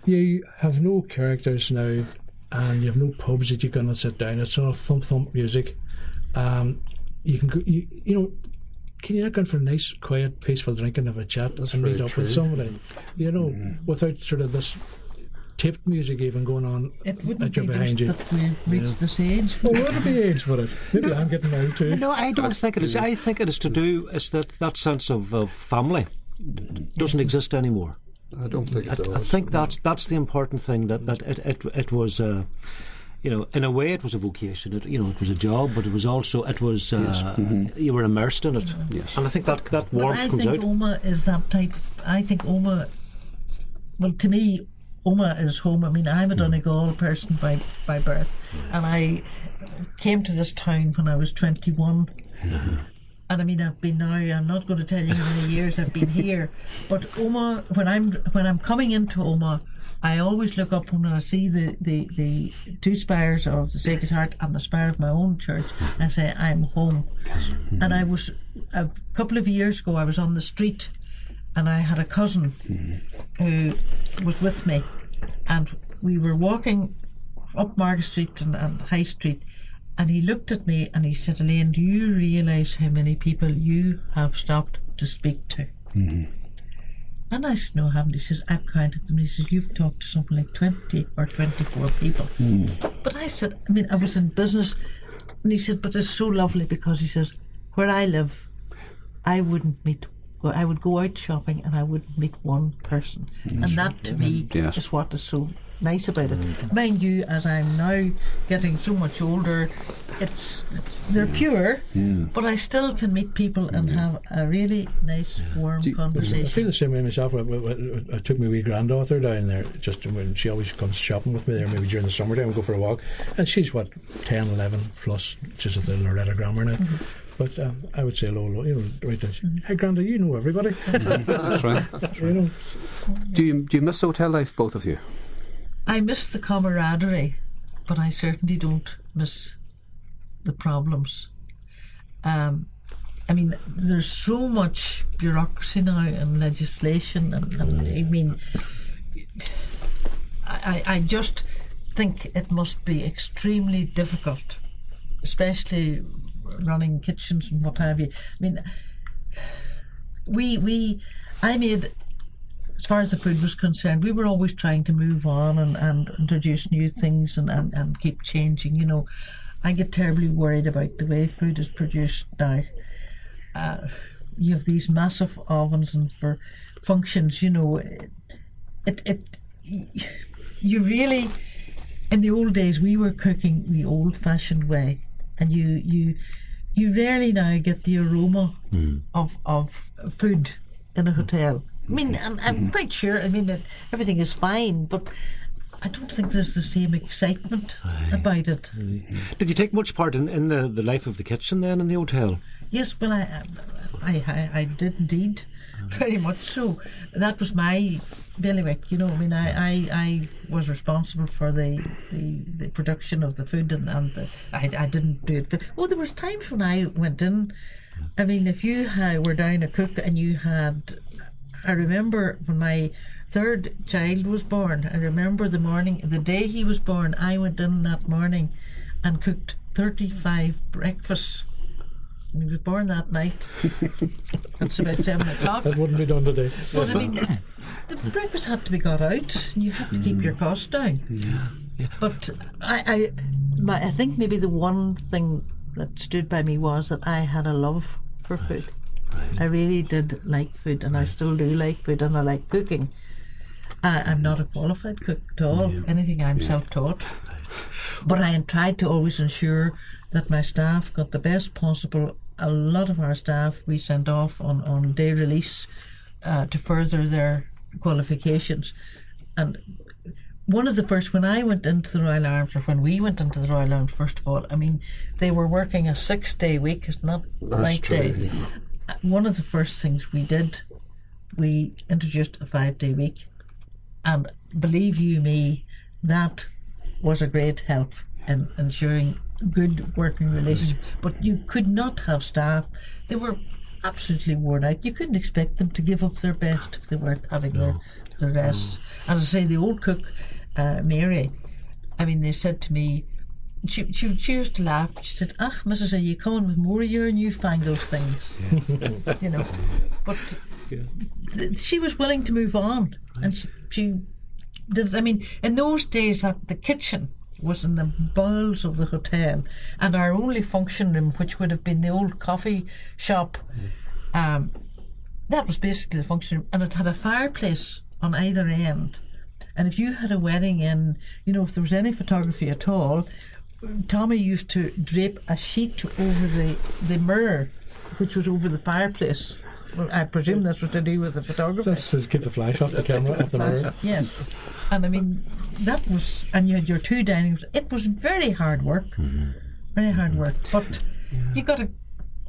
you have no characters now, and you have no pubs that you can sit down. It's all thump music. You can go, can you not go for a nice, quiet, peaceful drink and have a chat and meet up with somebody? Without sort of this taped music even going on it wouldn't at your be behind just you. That we reached this age. Well, would it be age for it? Maybe I'm getting old too. No, I don't think it is. I think it is to do is that sense of family doesn't exist anymore. I don't think it does. I think that's the important thing. That it was. In a way, it was a vocation. It was a job, but it was also you were immersed in it. Yes. And I think that warmth comes out. I think Omagh is that type. I think Omagh. Well, to me, Omagh is home. I mean, I'm a Donegal person by birth, and I came to this town when I was 21. And I mean, I've been now. I'm not going to tell you how many years I've been here, but Omagh. When I'm coming into Omagh, I always look up when I see the 2 spires of the Sacred Heart and the spire of my own church. I say I'm home. And I was a couple of years ago. I was on the street, and I had a cousin who was with me, and we were walking up Market Street and High Street, and he looked at me and he said, "Elaine, do you realise how many people you have stopped to speak to?" And I said, no, I haven't. He says, I've counted them. He says, you've talked to something like 20 or 24 people. But I said, I mean, I was in business. And he said, but it's so lovely because he says, where I live, I would go out shopping and I wouldn't meet one person. And that to me is what is so nice about it. Mind you, as I'm now getting so much older, they're fewer, but I still can meet people and have a really nice, warm conversation. I feel the same way myself. I took my wee granddaughter down there just when she always comes shopping with me there, maybe during the summertime, we go for a walk, and she's 10, 11 plus, just at the Loretta Grammar now. But I would say hello, right there. Hey, Granda, you know everybody. That's right. Do you miss hotel life, both of you? I miss the camaraderie, but I certainly don't miss the problems. I mean, there's so much bureaucracy now and legislation, and I mean, I just think it must be extremely difficult, especially running kitchens and what have you. I mean, I made, as far as the food was concerned, we were always trying to move on and introduce new things and keep changing. You know, I get terribly worried about the way food is produced now. You have these massive ovens, and for functions, you know, you really, in the old days, we were cooking the old-fashioned way, and you rarely now get the aroma of food in a hotel. I mean, and I'm quite sure, I mean, everything is fine, but I don't think there's the same excitement about it. Did you take much part in the life of the kitchen then in the hotel? Yes, well, I did indeed, very much so. That was my bailiwick, you know. I mean, I was responsible for the production of the food, and I didn't do it. Oh, there was times when I went in. I mean, if you were down a cook and you had, I remember when my third child was born, I remember the day he was born, I went in that morning and cooked 35 breakfasts. He was born that night. It's about 7 o'clock. That wouldn't be done today. But I mean, the breakfast had to be got out, and you had to keep your costs down. Yeah. But I think maybe the one thing that stood by me was that I had a love for food. Right. I really did like food, and I still do like food, and I like cooking. I'm not a qualified cook at all. Anything, I'm self-taught. But I tried to always ensure that my staff got the best possible. A lot of our staff we sent off on day release to further their qualifications. And one of the first, when I went into the Royal Arms, or when we went into the Royal Arms, first of all, I mean, they were working a 6-day week. It's not night day. One of the first things we did, we introduced a 5-day week, and believe you me, that was a great help in ensuring good working relationship. But you could not have staff. They were absolutely worn out. You couldn't expect them to give up their best if they weren't having their rest. And as I say, the old cook, Mary, I mean, they said to me, she used to laugh. She said, "Ach, Mrs. are you coming with more of your newfangled things?" Yes. You know, but she was willing to move on, and she did. I mean, in those days, that the kitchen was in the bowels of the hotel, and our only function room, which would have been the old coffee shop, that was basically the function room, and it had a fireplace on either end. And if you had a wedding in, you know, if there was any photography at all, Tommy used to drape a sheet over the mirror, which was over the fireplace. Well, I presume that's what they do with the photography. That's to keep the flash off the camera, off the mirror. Yes. And I mean, that was, and you had your 2 dining rooms. It was very hard work. Very hard work. But you got a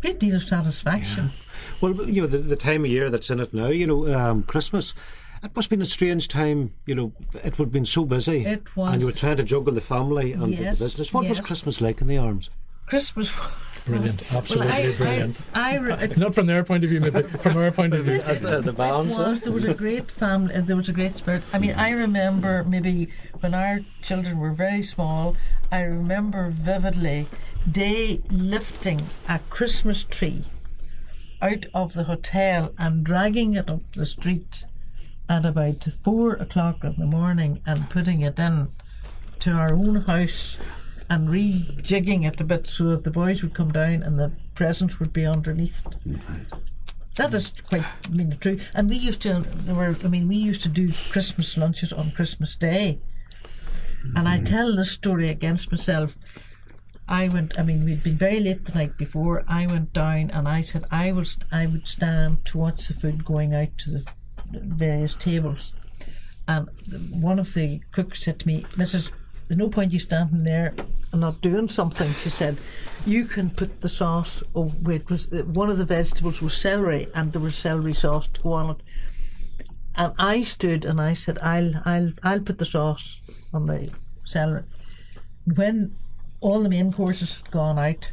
great deal of satisfaction. Well, you know, the time of year that's in it now, you know, Christmas, it must have been a strange time, you know, it would have been so busy. It was. And you were trying to juggle the family and the business. What was Christmas like in the Arms? Christmas Brilliant, absolutely brilliant. Not from their point of view, maybe from our point of view. As the balance. There was a great family, there was a great spirit. I mean, I remember maybe when our children were very small, I remember vividly they lifting a Christmas tree out of the hotel and dragging it up the street at about 4 o'clock in the morning and putting it in to our own house and rejigging it a bit so that the boys would come down and the presents would be underneath it. That is quite true. And we used to do Christmas lunches on Christmas Day. And I tell this story against myself. We'd been very late the night before. I went down and I said I would stand to watch the food going out to the various tables. And one of the cooks said to me, "Mrs, there's no point you standing there and not doing something." She said, "You can put the sauce over." It was one of the vegetables was celery, and there was celery sauce to go on it. And I stood and I said, "I'll put the sauce on the celery." When all the main courses had gone out,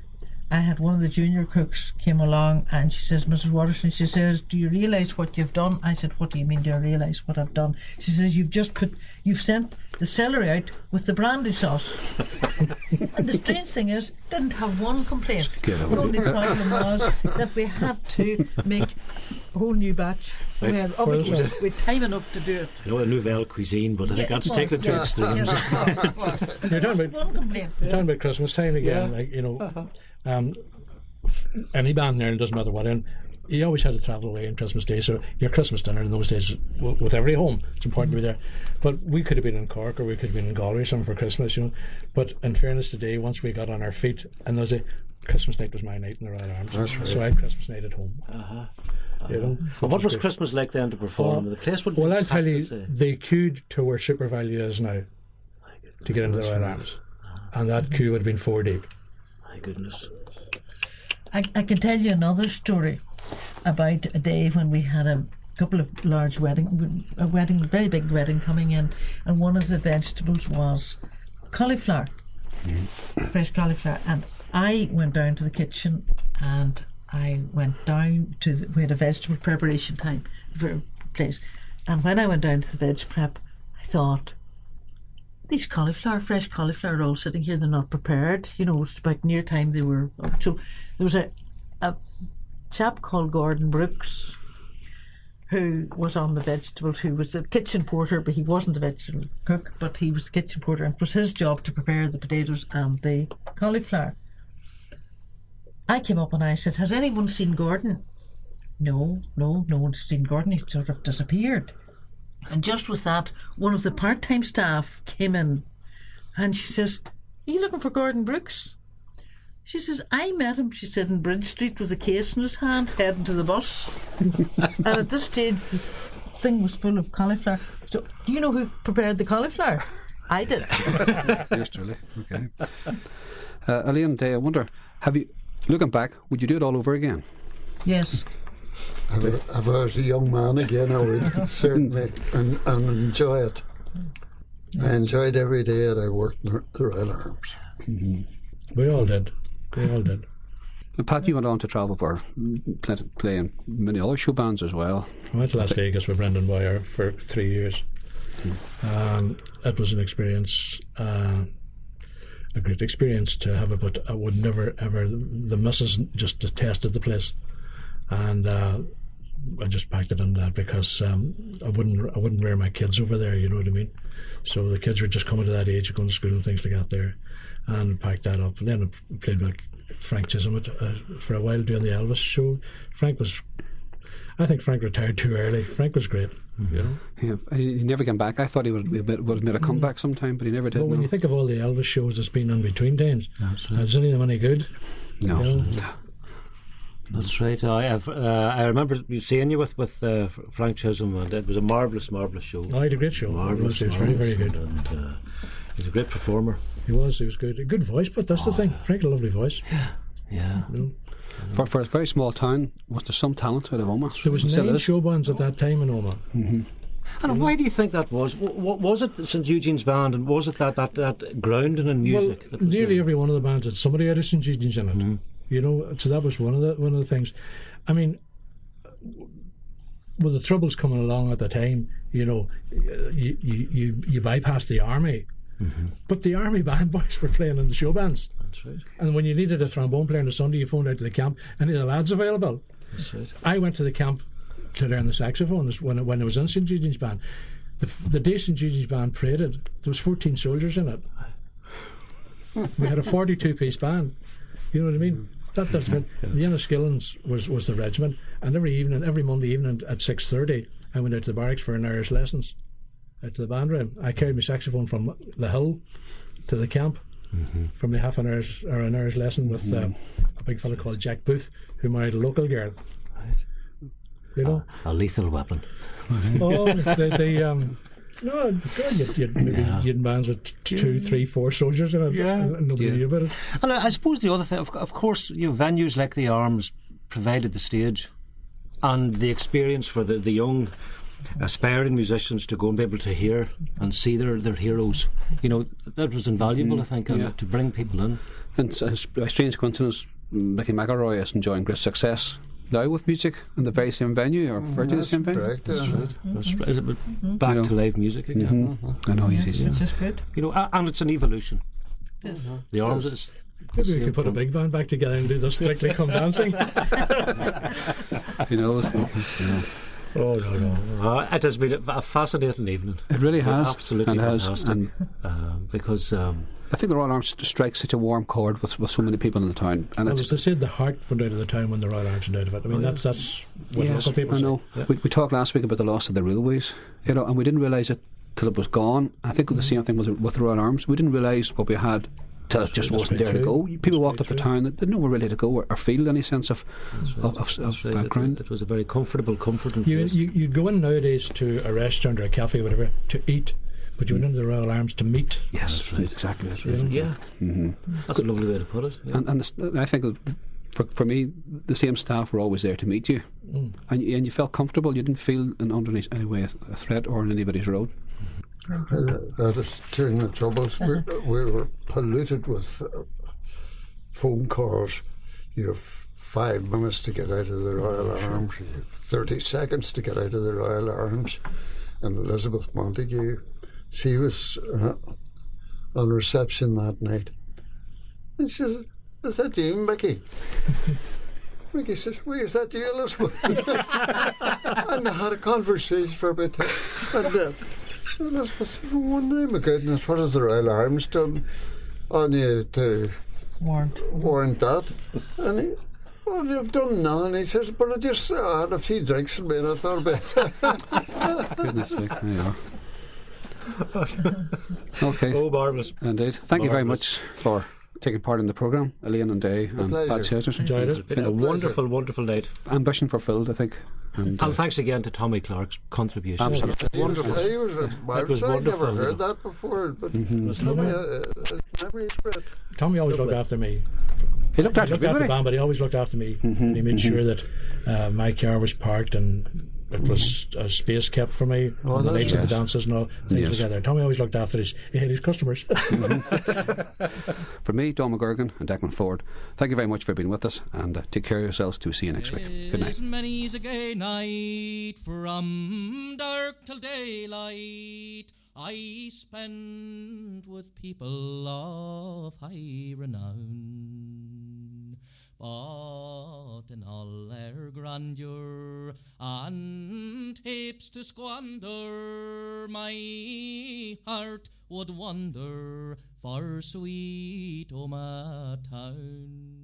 I had one of the junior cooks came along and she says, "Mrs. Waterson," she says, "do you realise what you've done?" I said, "What do you mean, do I realise what I've done?" She says, "You've sent the celery out with the brandy sauce." And the strange thing is, didn't have one complaint. The only problem was that we had to make a whole new batch. We had time enough to do it. A nouvelle cuisine, but I think that's taken to extremes. You're talking about Christmas time again, any band there, and it doesn't matter what end, you always had to travel away on Christmas Day, so your Christmas dinner in those days with every home, it's important to be there. But we could have been in Cork or we could have been in Galway or something for Christmas, but in fairness today, once we got on our feet, and there's a Christmas night was my night in the Royal Arms. That's right. So I had Christmas night at home. And what was Christmas like then to perform? The place would be I'll tell you, they queued to where Super Value is now to get into the Royal Arms, and that queue would have been 4 deep. My goodness. I can tell you another story about a day when we had a couple of large a very big wedding coming in, and one of the vegetables was cauliflower, fresh cauliflower. And I went down to the kitchen and I went down to we had a vegetable preparation place, and when I went down to the veg prep, I thought, these fresh cauliflower are all sitting here, they're not prepared. It's about near time they were. So there was a chap called Gordon Brooks who was on the vegetables, who was the kitchen porter, but he wasn't the vegetable cook, but he was the kitchen porter, and it was his job to prepare the potatoes and the cauliflower. I came up and I said, "Has anyone seen Gordon?" No one's seen Gordon, he's sort of disappeared. And just with that, one of the part-time staff came in and she says, "Are you looking for Gordon Brooks?" She says, "I met him," she said, "in Bridge Street with a case in his hand heading to the bus." And at this stage the thing was full of cauliflower. So do you know who prepared the cauliflower? I did. Yes, truly. Okay. Elaine, I wonder, looking back, would you do it all over again? Yes. If I was a young man again, I would certainly and enjoy it. I enjoyed every day that I worked in the Royal Arms. Mm-hmm. We all did. And Pat, you went on to travel for playing many other show bands as well. I went to Las Vegas with Brendan Boyer for 3 years. It was an experience, a great experience to have it, but I would never ever. The missus just detested the place, and I just packed it in that because I wouldn't rear my kids over there. You know what I mean? So the kids were just coming to that age of going to school and things like that there, and packed that up. And then I played with Frank Chisholm for a while doing the Elvis show. I think Frank retired too early. Frank was great. You know? Yeah, he never came back. I thought he would have made a comeback sometime, but he never did. But when you think of all the Elvis shows that's been in between times, is any of them any good? No. You know? That's right. I remember seeing you with Frank Chisholm, and it was a marvellous show. Oh, he had a great show. Marvellous, he was very, very good. And he's a great performer. He was good. A good voice, but that's the thing. Frank had a lovely voice. Yeah. You know? For a very small town, was there some talent out of Omagh? There was 9 show bands at that time in Omagh. Mm-hmm. And why do you think that was? Was it St Eugene's band, and was it that grounding in music? Well, nearly every one of the bands had somebody out of St Eugene's in it. Mm-hmm. You know, so that was one of the things. I mean, with the Troubles coming along at the time, you know, you bypassed the army. Mm-hmm. But the army band boys were playing in the show bands. That's right. And when you needed a trombone player on a Sunday, you phoned out to the camp, any of the lads available? That's right. I went to the camp to learn the saxophone is when I was in St. Eugene's band. The day St. Eugene's band paraded, there was 14 soldiers in it. We had a 42-piece band. You know what I mean? That's it. The Enniskillens was the regiment, and every Monday evening at 6:30, I went out to the barracks for an hour's lessons. Out to the band room, I carried my saxophone from the hill to the camp. From the half an hour's lesson with a big fella called Jack Booth, who married a local girl. You know, a lethal weapon. Oh, no, God, you'd bands with 2, 3, 4 soldiers in it, and nobody knew about it. And I suppose the other thing, of course, venues like the Arms provided the stage and the experience for the young aspiring musicians to go and be able to hear and see their heroes. You know, that was invaluable, I think, to bring people in. And by strange coincidence, Mickey McElroy is enjoying great success now with music in the very same venue, or virtually the same venue. Correct, That's right. Is it back to live music again? I know, yes. It's just good. You know, and it's an evolution. The Arms is. Maybe we could put a big band back together and do the Strictly Come Dancing. You know, Oh no! It has been a fascinating evening. it really has. Absolutely and fantastic. And because I think the Royal Arms strikes such a warm chord with so many people in the town. And Well, it's as they said, the heart went out of the town when the Royal Arms went out of it. I mean, that's what yes, local people I know. say. We talked last week about the loss of the railways, you know, and we didn't realise it till it was gone. I think the same thing was with the Royal Arms. We didn't realise what we had till it just wasn't there to go. People walked up the town that didn't know where really to go or feel any sense of background. It was a very comforting place. You'd go in nowadays to a restaurant or a cafe or whatever to eat, but you went into the Royal Arms to meet. Yes, that's right. Exactly. That's right. Yeah, that's a lovely way to put it. Yeah. And I think for me, the same staff were always there to meet you, and you felt comfortable. You didn't feel in underneath any way a threat or in anybody's road. That is during the Troubles. We were polluted with phone calls. You have 5 minutes to get out of the Royal Arms. You have 30 seconds to get out of the Royal Arms. And Elizabeth Montague, she was on reception that night. And she says, "Is that you, Mickey?" Mickey says, "Well, is that you, Elizabeth?" And I had a conversation for a bit. And Elizabeth said, "Oh, my goodness, what has the Royal Arms done on you to warrant that?" And he, "Well, you've done nothing." He says, "But I just had a few drinks in me and I thought about it." Goodness sake, there you are. Okay. Oh, marvellous. Indeed. Thank you very much for taking part in the programme, Elaine and Day and Pat Chesters. Enjoyed It's it. been a wonderful, wonderful night. Ambition fulfilled, I think. And thanks again to Tommy Clarke's contribution. Absolutely. He was marvellous. I never heard that before, but memory's great. Tommy always looked after me. he looked after The everybody. band, but he always looked after me. And he made sure that my car was parked and it was a space kept for me on the nights of the dances and all things together. Tommy always looked after his customers. For me, Don McGurgan and Declan Ford, thank you very much for being with us, and take care of yourselves. To see you next week. Good night. Many's a gay night from dark till daylight I spend with people of high renown. But in all their grandeur and heaps to squander, my heart would wander for Sweet Omagh Town.